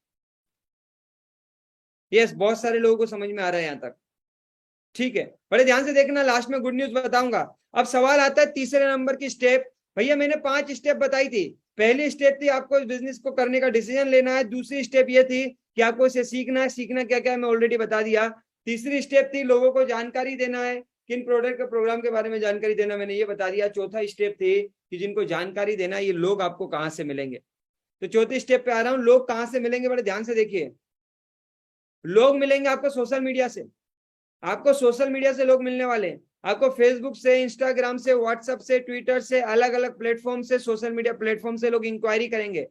यस, बहुत सारे लोगों को समझ में आ रहा है यहाँ तक। ठीक है, बड़े ध्यान से देखना, लास्ट में गुड न्यूज बताऊंगा। अब सवाल आता है तीसरे नंबर की स्टेप। भैया मैंने 5 स्टेप बताई थी। पहली स्टेप थी आपको इस बिजनेस को करने का डिसीजन लेना है। दूसरी स्टेप ये थी कि आपको इसे सीखना है। सीखना क्या क्या है मैं ऑलरेडी बता दिया। तीसरी स्टेप थी लोगों को जानकारी देना है, किन प्रोडक्ट के प्रोग्राम के बारे में जानकारी देना, मैंने ये बता दिया। चौथा स्टेप थी कि जिनको जानकारी देना, ये लोग आपको कहाँ से मिलेंगे। तो चौथी स्टेप पे आ रहा हूँ, लोग कहाँ से मिलेंगे। बड़े ध्यान से देखिए, लोग मिलेंगे आपको सोशल मीडिया से। आपको सोशल मीडिया से लोग मिलने वाले हैं। आपको फेसबुक से, इंस्टाग्राम से, व्हाट्सएप से, ट्विटर से, अलग अलग प्लेटफॉर्म से, सोशल मीडिया प्लेटफॉर्म से लोग इंक्वायरी करेंगे।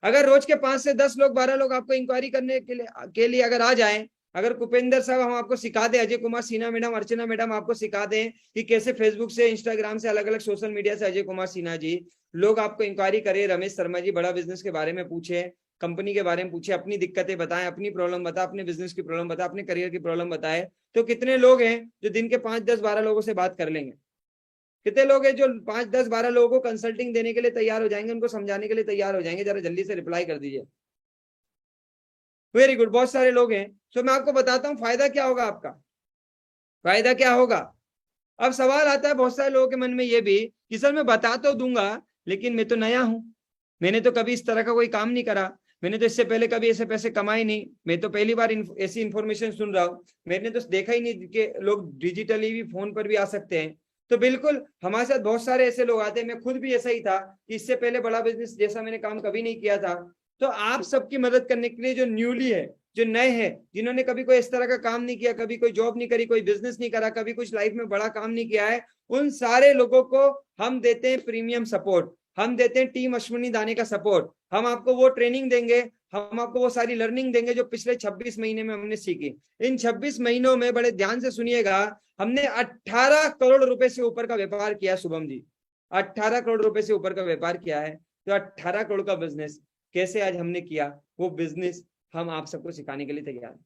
अगर रोज के 5 से 10 लोग, 12 लोग आपको इंक्वायरी करने के लिए अगर आ जाएं, अगर कुपेंद्र साहब हम आपको सिखा दें, अजय कुमार सिन्हा मैडम, अर्चना मैडम आपको सिखा दें कि कैसे फेसबुक से, इंस्टाग्राम से, अलग अलग सोशल मीडिया से, अजय कुमार सिन्हा जी लोग आपको इंक्वायरी करें, रमेश शर्मा जी बड़ा बिजनेस के बारे में पूछे, कंपनी के बारे में पूछे, अपनी दिक्कतें बताएं, अपनी प्रॉब्लम बताएं, अपने बिजनेस की प्रॉब्लम बताएं, अपने करियर की प्रॉब्लम बताएं, तो कितने लोग हैं जो दिन के 5, 10, 12 लोगों से बात कर लेंगे। कितने लोग हैं जो 5, 10, 12 लोगों को कंसल्टिंग देने के लिए तैयार हो जाएंगे, उनको समझाने के लिए तैयार हो जाएंगे। जरा जल्दी से रिप्लाई कर दीजिए। वेरी गुड, बहुत सारे लोग हैं। तो मैं आपको बताता हूँ फायदा क्या होगा। आपका फायदा क्या होगा। अब सवाल आता है बहुत सारे लोगों के मन में ये भी कि सर मैं बता तो दूंगा, लेकिन मैं तो नया हूं, मैंने तो कभी इस तरह का कोई काम नहीं करा, मैंने तो इससे पहले कभी ऐसे पैसे कमाए नहीं, मैं तो पहली बार ऐसी इंफॉर्मेशन सुन रहा हूँ, मैंने तो देखा ही नहीं कि लोग डिजिटली भी फोन पर भी आ सकते हैं। तो बिल्कुल हमारे साथ बहुत सारे ऐसे लोग आते हैं। मैं खुद भी ऐसा ही था कि इससे पहले बड़ा बिजनेस जैसा मैंने काम कभी नहीं किया था। तो आप सबकी मदद करने के लिए, जो न्यूली है, जो नए हैं, जिन्होंने कभी कोई इस तरह का काम नहीं किया, कभी कोई जॉब नहीं करी, कोई बिजनेस नहीं करा, कभी कुछ लाइफ में बड़ा काम नहीं किया है, उन सारे लोगों को हम देते हैं प्रीमियम सपोर्ट। हम देते हैं टीम अश्विनी दाने का सपोर्ट। हम आपको वो ट्रेनिंग देंगे, हम आपको वो सारी लर्निंग देंगे जो पिछले 26 महीने में हमने सीखी। इन 26 महीनों में बड़े ध्यान से सुनिएगा, हमने 18 करोड़ रुपए से ऊपर का व्यापार किया। शुभम जी, 18 करोड़ रुपए से ऊपर का व्यापार किया है। तो 18 करोड़ का बिजनेस कैसे आज हमने किया, वो बिजनेस हम आप सबको सिखाने के लिए तैयार है।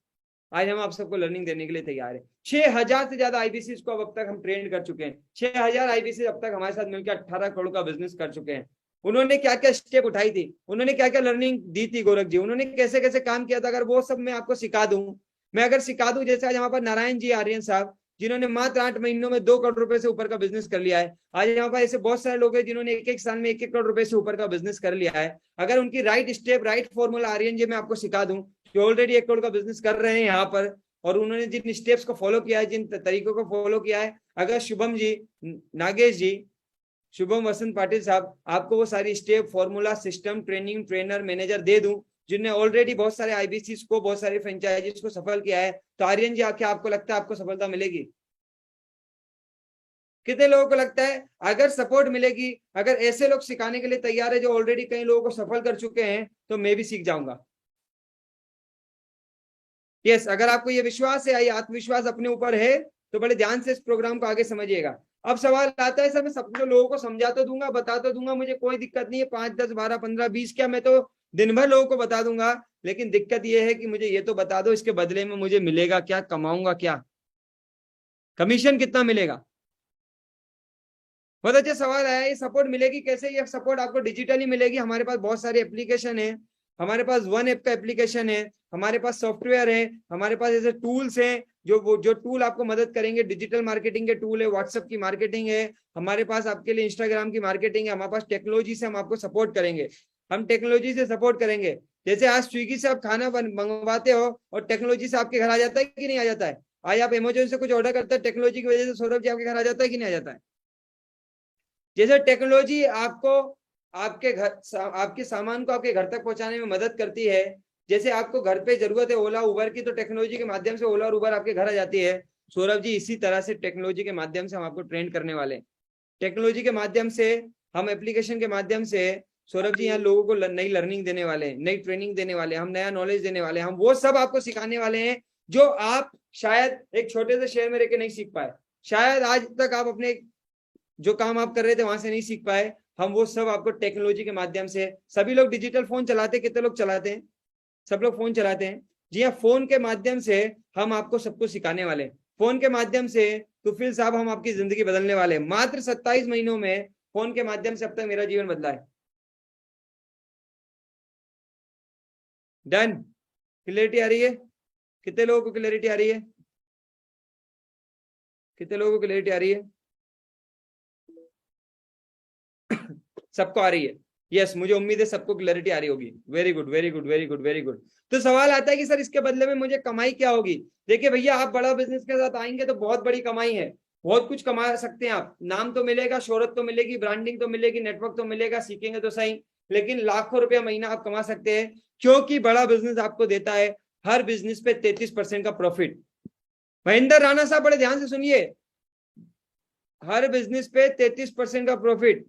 आज हम आप सबको लर्निंग देने के लिए तैयार है। 6000 से ज्यादा आईबीसी को अब तक हम ट्रेन कर चुके हैं। 6000 आईबीसी अब तक हमारे साथ मिलकर 18 करोड़ का बिजनेस कर चुके हैं। उन्होंने क्या क्या स्टेप उठाई थी, उन्होंने क्या क्या लर्निंग दी थी गोरख जी, उन्होंने कैसे कैसे काम किया था, अगर वो सब मैं आपको सिखा दूं, मैं अगर सिखा दूं, जैसे आज हमारे पास नारायण जी आर्यन साहब, जिन्होंने मात्र 8 महीनों में 2 करोड़ रुपए से ऊपर का बिजनेस कर लिया है। आज यहाँ पर ऐसे बहुत सारे लोग हैं जिन्होंने 1-1 साल में 1-1 करोड़ रुपए से ऊपर का बिजनेस कर लिया है। अगर उनकी right step, right formula Aryan ji मैं आपको सिखा दूं, जो ऑलरेडी 1 करोड़ का बिजनेस कर रहे हैं यहाँ पर, और उन्होंने जिन स्टेप्स को फॉलो किया है, जिन तरीकों को फॉलो किया है, अगर शुभम जी, नागेश जी, शुभम वसंत पाटिल साहब, आपको वो सारी step, formula, system, training, trainer, manager दे दूं जिनने ऑलरेडी बहुत सारे आईबीसी को, बहुत सारे फ्रेंचाइजीज को सफल किया है, तो आर्यन जी क्या आपको लगता है आपको सफलता मिलेगी? कितने लोगों को लगता है अगर सपोर्ट मिलेगी, अगर ऐसे लोग सिखाने के लिए तैयार है जो ऑलरेडी कई लोगों को सफल कर चुके हैं, तो मैं भी सीख जाऊंगा? यस, अगर आपको ये विश्वास है, ये आत्मविश्वास अपने ऊपर है, तो बड़े ध्यान से इस प्रोग्राम को आगे समझिएगा। अब सवाल आता है, सर मैं सब लोगों को समझा तो दूंगा, बता तो दूंगा, मुझे कोई दिक्कत नहीं है, 5, 10, 12, 15, 20, क्या मैं तो दिन भर लोगों को बता दूंगा, लेकिन दिक्कत ये है कि मुझे ये तो बता दो इसके बदले में मुझे मिलेगा क्या, कमाऊंगा क्या, कमीशन कितना मिलेगा? बहुत अच्छा सवाल आया। ये सपोर्ट मिलेगी कैसे? ये सपोर्ट आपको डिजिटली मिलेगी। हमारे पास बहुत सारे एप्लीकेशन है, हमारे पास वन ऐप का एप्लीकेशन है, हमारे पास सॉफ्टवेयर है, हमारे पास ऐसे टूल्स हैं जो टूल आपको मदद करेंगे। डिजिटल मार्केटिंग के टूल है, व्हाट्सएप की मार्केटिंग है, हमारे पास आपके लिए इंस्टाग्राम की मार्केटिंग है, हमारे पास टेक्नोलॉजी से हम आपको सपोर्ट करेंगे। हम टेक्नोलॉजी से सपोर्ट करेंगे। जैसे आज स्विगी से आप खाना मंगवाते हो और टेक्नोलॉजी से आपके घर आ जाता है कि नहीं आ जाता है? आज आप अमेजोन से कुछ ऑर्डर करते हैं, टेक्नोलॉजी की वजह से सौरभ जी आपके घर आ जाता है कि नहीं आ जाता है? जैसे टेक्नोलॉजी आपको आपके घर, आपके सामान को आपके घर तक पहुंचाने में मदद करती है, जैसे आपको घर पे जरूरत है ओला उबर की, तो टेक्नोलॉजी के माध्यम से ओला और उबर आपके घर आ जाती है। सौरभ जी इसी तरह से टेक्नोलॉजी के माध्यम से हम आपको ट्रेन करने वाले हैं। टेक्नोलॉजी के माध्यम से, हम एप्लीकेशन के माध्यम से सौरभ जी यहाँ लोगों को नई लर्निंग देने वाले हैं, नई ट्रेनिंग देने वाले हैं, हम नया नॉलेज देने वाले हैं। हम वो सब आपको सिखाने वाले हैं जो आप शायद एक छोटे से शहर में रह के नहीं सीख पाए, शायद आज तक आप अपने जो काम आप कर रहे थे वहां से नहीं सीख पाए। हम वो सब आपको टेक्नोलॉजी के माध्यम से, सभी लोग डिजिटल फोन चलाते, कितने लोग चलाते हैं? सब लोग फोन चलाते हैं। जी हाँ, फोन के माध्यम से हम आपको सब कुछ सिखाने वाले हैं। फोन के माध्यम से तुफिल साहब हम आपकी जिंदगी बदलने वाले हैं। मात्र 27 महीनों में फोन के माध्यम से अब तक मेरा जीवन बदला है। डन? क्लियरिटी आ रही है? कितने लोगों को क्लियरिटी आ रही है? कितने लोगों को क्लियरिटी आ रही है? सबको आ रही है? यस, मुझे उम्मीद है सबको क्लैरिटी आ रही होगी। Very good, very good, very good, very good. तो सवाल आता है कि सर इसके बदले में मुझे कमाई क्या होगी? देखिए भैया, आप बड़ा बिजनेस के साथ आएंगे तो बहुत बड़ी कमाई है, बहुत कुछ कमा सकते हैं आप। नाम तो मिलेगा, शोहरत तो मिलेगी, ब्रांडिंग तो मिलेगी, नेटवर्क तो मिलेगा, सीखेंगे तो सही, लेकिन लाखों रुपया महीना आप कमा सकते हैं, क्योंकि बड़ा बिजनेस आपको देता है हर बिजनेस पे 33% का प्रॉफिट। महेंद्र राणा साहब बड़े ध्यान से सुनिए, हर बिजनेस पे 33% का प्रॉफिट।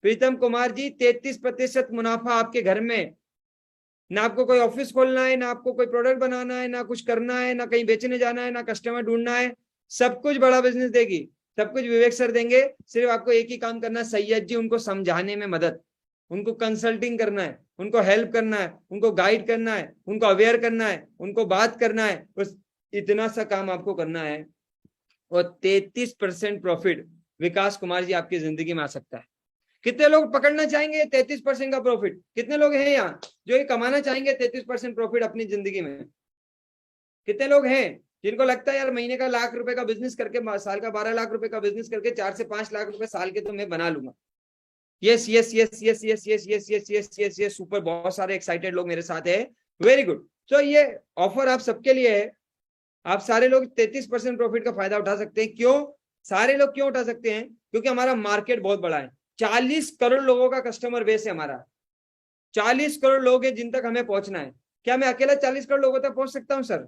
प्रीतम कुमार जी, 33% मुनाफा आपके घर में। ना आपको कोई ऑफिस खोलना है, ना आपको कोई प्रोडक्ट बनाना है, ना कुछ करना है, ना कहीं बेचने जाना है, ना कस्टमर ढूंढना है, सब कुछ बड़ा बिजनेस देगी, सब कुछ विवेक सर देंगे। सिर्फ आपको एक ही काम करना है, सैयद जी उनको समझाने में मदद, उनको कंसल्टिंग करना है, उनको हेल्प करना है, उनको गाइड करना है, उनको अवेयर करना है, उनको बात करना है, बस इतना सा काम आपको करना है। और 33% प्रॉफिट विकास कुमार जी आपकी जिंदगी में आ सकता है। कितने लोग पकड़ना चाहेंगे 33% का प्रॉफिट? कितने लोग हैं यहाँ जो ये कमाना चाहेंगे 33% प्रॉफिट अपनी जिंदगी में? कितने लोग हैं जिनको लगता है यार महीने का लाख रुपए का बिजनेस करके, साल का 12 लाख रुपए का बिजनेस करके 4 से 5 लाख रुपए साल के तो मैं बना लूंगा? Yes yes yes yes yes yes yes yes yes yes yes super, बहुत सारे एक्साइटेड लोग मेरे साथ है। Very good. सो ये ऑफर आप सबके लिए है। आप सारे लोग 33% प्रॉफिट का फायदा उठा सकते हैं। क्यों सारे लोग क्यों उठा सकते हैं? क्योंकि हमारा मार्केट बहुत बड़ा है। 40 करोड़ लोगों का कस्टमर बेस है हमारा। 40 करोड़ लोग हैं जिन तक हमें पहुंचना है। क्या मैं अकेला 40 करोड़ लोगों तक पहुंच सकता हूं सर?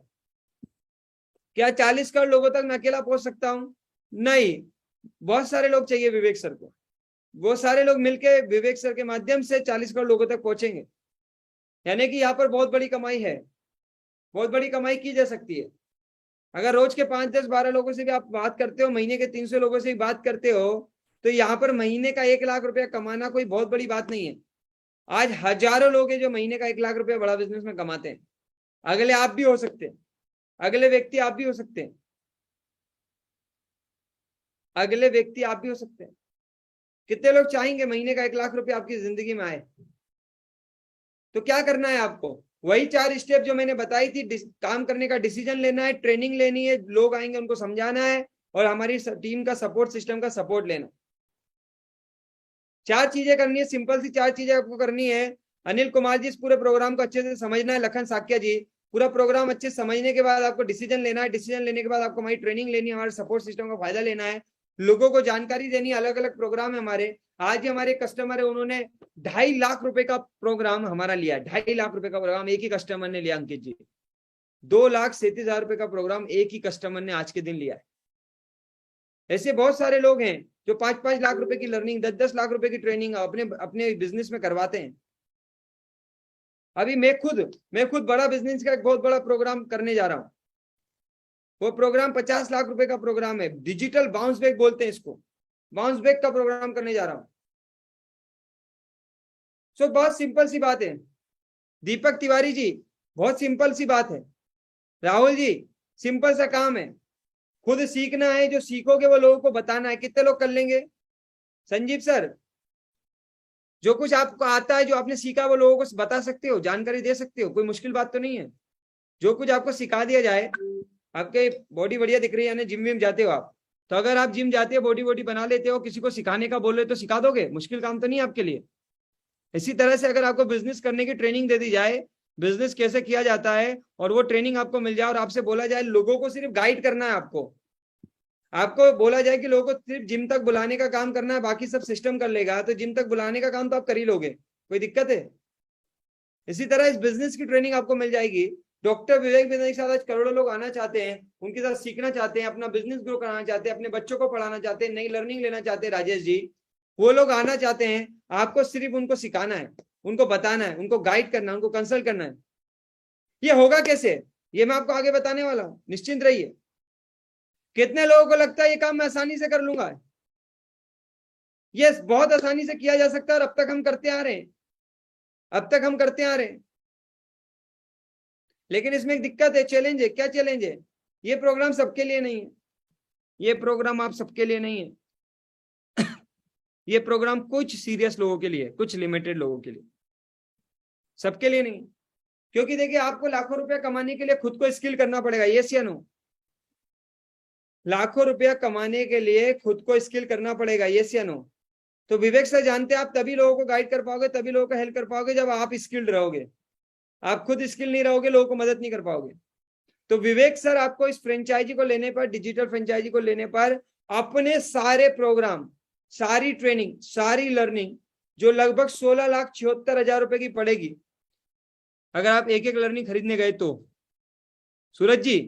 क्या 40 करोड़ लोगों तक मैं अकेला पहुंच सकता हूं? नहीं, बहुत सारे लोग चाहिए विवेक सर को। वो सारे लोग मिलके विवेक सर के माध्यम से 40 करोड़ लोगों तक पहुंचेंगे। यानी कि यहाँ पर बहुत बड़ी कमाई है, बहुत बड़ी कमाई की जा सकती है। अगर रोज के 5, 10, 12 लोगों से भी आप बात करते हो, महीने के 300 लोगों से भी बात करते हो, तो यहाँ पर महीने का 1 लाख रुपया कमाना कोई बहुत बड़ी बात नहीं है। आज हजारों लोग हैं जो महीने का 1 लाख रुपया बड़ा बिजनेस में कमाते हैं। अगले आप भी हो सकते हैं, अगले व्यक्ति आप भी हो सकते हैं, अगले व्यक्ति आप भी हो सकते हैं। कितने लोग चाहेंगे महीने का 1 लाख रुपया आपकी जिंदगी में आए? तो क्या करना है आपको? वही 4 स्टेप जो मैंने बताई थी। काम करने का डिसीजन लेना है, ट्रेनिंग लेनी है, लोग आएंगे उनको समझाना है, और हमारी टीम का सपोर्ट सिस्टम का सपोर्ट लेना। 4 चीजें करनी है, सिंपल सी 4 चीजें आपको करनी है। अनिल कुमार जी, इस पूरे प्रोग्राम को अच्छे से समझना है। लखन साक्या जी, पूरा प्रोग्राम अच्छे से समझने के बाद आपको डिसीजन लेना है। डिसीजन लेने के बाद आपको हमारी ट्रेनिंग लेनी है, हमारे सपोर्ट सिस्टम का फायदा लेना है। लोगों को जानकारी देनी, अलग अलग प्रोग्राम है हमारे। आज ही हमारे कस्टमर है, उन्होंने 2.5 लाख रुपए का प्रोग्राम हमारा लिया, 2.5 लाख रुपए का प्रोग्राम एक ही कस्टमर ने लिया अंकित जी। 2,37,000 रुपए का प्रोग्राम एक ही कस्टमर ने आज के दिन लिया है। ऐसे बहुत सारे लोग हैं जो 5-5 लाख रुपए की लर्निंग, 10-10 लाख रुपए की ट्रेनिंग अपने अपने बिजनेस में करवाते हैं। अभी मैं खुद बड़ा बिजनेस का एक बहुत बड़ा प्रोग्राम करने जा रहा हूं। वो प्रोग्राम 50 लाख रुपए का प्रोग्राम है, डिजिटल बाउंस बैक बोलते हैं इसको, बाउंस बैक का प्रोग्राम करने जा रहा हूं। सो बहुत सिंपल सी बात है दीपक तिवारी जी, बहुत सिंपल सी बात है। राहुल जी, सिंपल सा काम है, खुद सीखना है, जो सीखोगे वो लोगों को बताना है। कितने लोग कर लेंगे? संजीव सर, जो कुछ आपको आता है, जो आपने सीखा, वो लोगों को बता सकते हो, जानकारी दे सकते हो, कोई मुश्किल बात तो नहीं है। जो कुछ आपको सिखा दिया जाए, आपके बॉडी बढ़िया दिख रही है, यानी जिम विम जाते हो आप, तो अगर आप जिम जाते हो, बॉडी बना लेते हो, किसी को सिखाने का बोल रहे तो सिखा दोगे, मुश्किल काम तो नहीं है आपके लिए। इसी तरह से अगर आपको बिजनेस करने की ट्रेनिंग दे दी जाए, बिजनेस कैसे किया जाता है, और वो ट्रेनिंग आपको मिल जाए, और आपसे बोला जाए लोगों को सिर्फ गाइड करना है, आपको बोला जाए कि लोगों को सिर्फ जिम तक बुलाने का काम करना है, बाकी सब सिस्टम कर लेगा, तो जिम तक बुलाने का काम तो आप कर ही लोगे, कोई दिक्कत है? इसी तरह इस बिजनेस की ट्रेनिंग आपको मिल जाएगी। डॉक्टर विवेक बिंद्रा के साथ आज करोड़ों लोग आना चाहते हैं, उनके साथ सीखना चाहते हैं, अपना बिजनेस ग्रो कराना चाहते हैं, अपने बच्चों को पढ़ाना चाहते हैं, नई लर्निंग लेना चाहते हैं। राजेश जी, वो लोग आना चाहते हैं, आपको सिर्फ उनको सिखाना है, उनको बताना है, उनको गाइड करना है, उनको कंसल्ट करना है। ये होगा कैसे, ये मैं आपको आगे बताने वाला हूं, निश्चिंत रहिए। कितने लोगों को लगता है ये काम मैं आसानी से कर लूंगा? यस, बहुत आसानी से किया जा सकता है, और अब तक हम करते आ रहे हैं, लेकिन इसमें एक दिक्कत है, चैलेंज है। क्या चैलेंज है? ये प्रोग्राम सबके लिए नहीं है, ये प्रोग्राम आप सबके लिए नहीं है। ये प्रोग्राम कुछ सीरियस लोगों के लिए, कुछ लिमिटेड लोगों के लिए, सबके लिए नहीं। क्योंकि देखिए, आपको लाखों रुपया कमाने के लिए खुद को स्किल करना पड़ेगा, यस या नो? लाखों रुपया कमाने के लिए खुद को स्किल करना पड़ेगा, यस या नो? तो विवेक सर जानते हैं, आप तभी लोगों को गाइड कर पाओगे, तभी लोगों को हेल्प कर पाओगे, जब आप स्किल्ड रहोगे। आप खुद स्किल नहीं रहोगे, लोगों को मदद नहीं कर पाओगे। तो विवेक सर आपको इस फ्रेंचाइजी को लेने पर, डिजिटल फ्रेंचाइजी को लेने पर, अपने सारे प्रोग्राम, सारी ट्रेनिंग, सारी लर्निंग, जो लगभग 16,76,000 रुपए की पड़ेगी, अगर आप एक एक लर्निंग खरीदने गए तो, सूरज जी,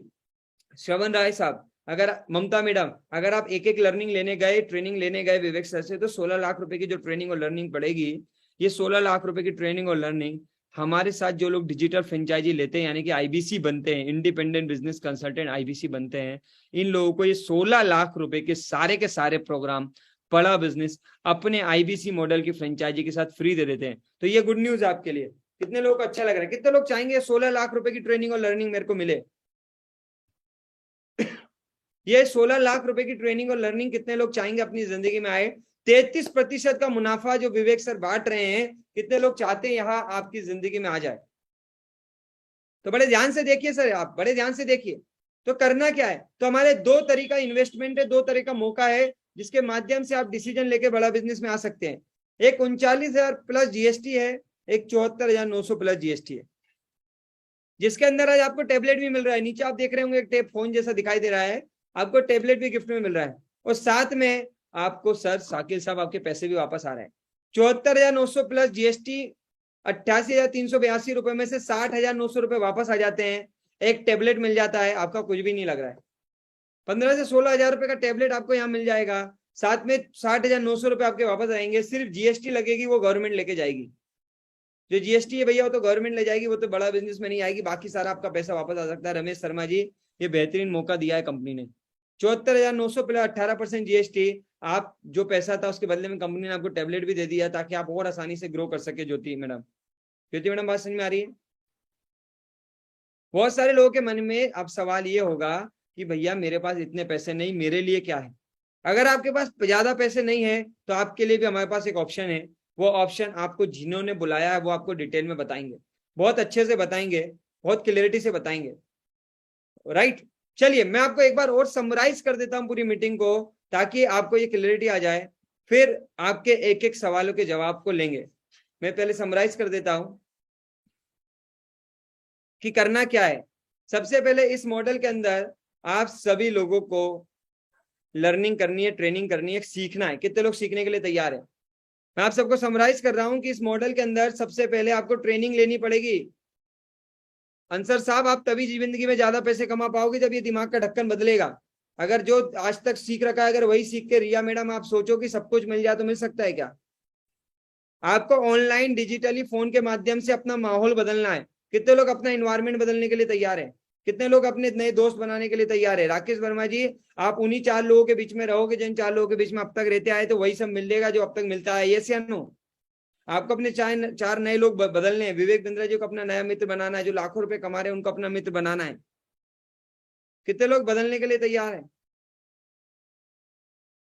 श्रवण राय साहब, अगर ममता मैडम, अगर आप एक एक लर्निंग लेने गए, ट्रेनिंग लेने गए विवेक सर से, तो 16 लाख रुपए की जो ट्रेनिंग और लर्निंग पड़ेगी, ये 16 लाख रुपए की ट्रेनिंग और लर्निंग हमारे साथ जो लोग डिजिटल फ्रेंचाइजी लेते हैं, यानी कि आईबीसी बनते हैं, इंडिपेंडेंट बिजनेस कंसल्टेंट आईबीसी बनते हैं, इन लोगों को ये 16 लाख रुपए के सारे प्रोग्राम, बड़ा बिजनेस अपने आईबीसी मॉडल की फ्रेंचाइजी के साथ फ्री दे देते हैं। तो ये गुड न्यूज है आपके लिए। कितने लोगों को अच्छा लग रहा है? कितने लोग चाहेंगे 16 लाख रुपए की ट्रेनिंग और लर्निंग मेरे को मिले? ये 16 लाख रुपए की ट्रेनिंग और लर्निंग कितने लोग चाहेंगे अपनी जिंदगी में आए? 33% का मुनाफा जो विवेक सर बांट रहे हैं, कितने लोग चाहते हैं यहां आपकी जिंदगी में आ जाए? तो बड़े ध्यान से देखिए सर, आप बड़े ध्यान से देखिए। तो करना क्या है? तो हमारे 2 तरीका इन्वेस्टमेंट है, 2 तरह का मौका है, जिसके माध्यम से आप डिसीजन लेके बड़ा बिजनेस में आ सकते हैं। एक 39,000 प्लस जीएसटी है, एक 74,900 प्लस जीएसटी है, जिसके अंदर आज आपको टैबलेट भी मिल रहा है। नीचे आप देख रहे होंगे एक टेप फोन जैसा दिखाई दे रहा है, आपको टैबलेट भी गिफ्ट में मिल रहा है, और साथ में आपको सर साकिब साहब आपके पैसे भी वापस आ रहे हैं। 74,900 प्लस जीएसटी, 88,382 रुपए में से 60,900 रुपए वापस आ जाते हैं। एक टैबलेट मिल जाता है, आपका कुछ भी नहीं लग रहा है। 15 से 16,000 रुपए का टैबलेट आपको यहाँ मिल जाएगा, साथ में 60,900 रुपए आपके वापस आएंगे। सिर्फ जीएसटी लगेगी, वो गवर्नमेंट लेके जाएगी। जो जीएसटी है भैया, वो तो गवर्नमेंट ले जाएगी, वो तो बड़ा बिजनेस में नहीं आएगी, बाकी सारा आपका पैसा वापस आ सकता है। रमेश शर्मा जी, ये बेहतरीन मौका दिया है कंपनी ने। 74,900 प्लस 18% जीएसटी, आप जो पैसा था उसके बदले में कंपनी ने आपको टैबलेट भी दे दिया, ताकि आप और आसानी से ग्रो कर सके। ज्योति मैडम बात समझ में आ रही है? बहुत सारे लोगों के मन में अब सवाल ये होगा कि भैया मेरे पास इतने पैसे नहीं, मेरे लिए क्या है? अगर आपके पास ज्यादा पैसे नहीं है, तो आपके लिए भी हमारे पास एक ऑप्शन है। वो ऑप्शन आपको जिन्होंने बुलाया है वो आपको डिटेल में बताएंगे, बहुत अच्छे से बताएंगे, बहुत क्लियरिटी से बताएंगे। राइट, चलिए मैं आपको एक बार और समराइज कर देता हूं पूरी मीटिंग को, ताकि आपको ये क्लियरिटी आ जाए, फिर आपके एक एक सवालों के जवाब को लेंगे। मैं पहले समराइज कर देता हूं कि करना क्या है। सबसे पहले इस मॉडल के अंदर आप सभी लोगों को लर्निंग करनी है, ट्रेनिंग करनी है, सीखना है। कितने लोग सीखने के लिए तैयार है? मैं आप सबको समराइज कर रहा हूं कि इस मॉडल के अंदर सबसे पहले आपको ट्रेनिंग लेनी पड़ेगी। अंसर साहब, आप तभी जिंदगी में ज्यादा पैसे कमा पाओगे जब ये दिमाग का ढक्कन बदलेगा। अगर जो आज तक सीख रखा है, अगर वही सीख के रिया मैडम आप सोचो कि सब कुछ मिल जाए, तो मिल सकता है क्या? आपको ऑनलाइन डिजिटली फोन के माध्यम से अपना माहौल बदलना है। कितने लोग अपना एनवायरनमेंट बदलने के लिए तैयार है? कितने लोग अपने नए दोस्त बनाने के लिए तैयार है? राकेश वर्मा जी, आप उन्हीं 4 लोगों के बीच में रहोगे जिन 4 लोगों के बीच में अब तक रहते आए, तो वही सब मिलेगा जो अब तक मिलता है। यस या नो? आपको अपने 4 नए लोग बदलने हैं। विवेक बिंद्रा जी को अपना नया मित्र बनाना है, जो लाखों रुपए कमा रहे हैं उनको अपना मित्र बनाना है। कितने लोग बदलने के लिए तैयार है?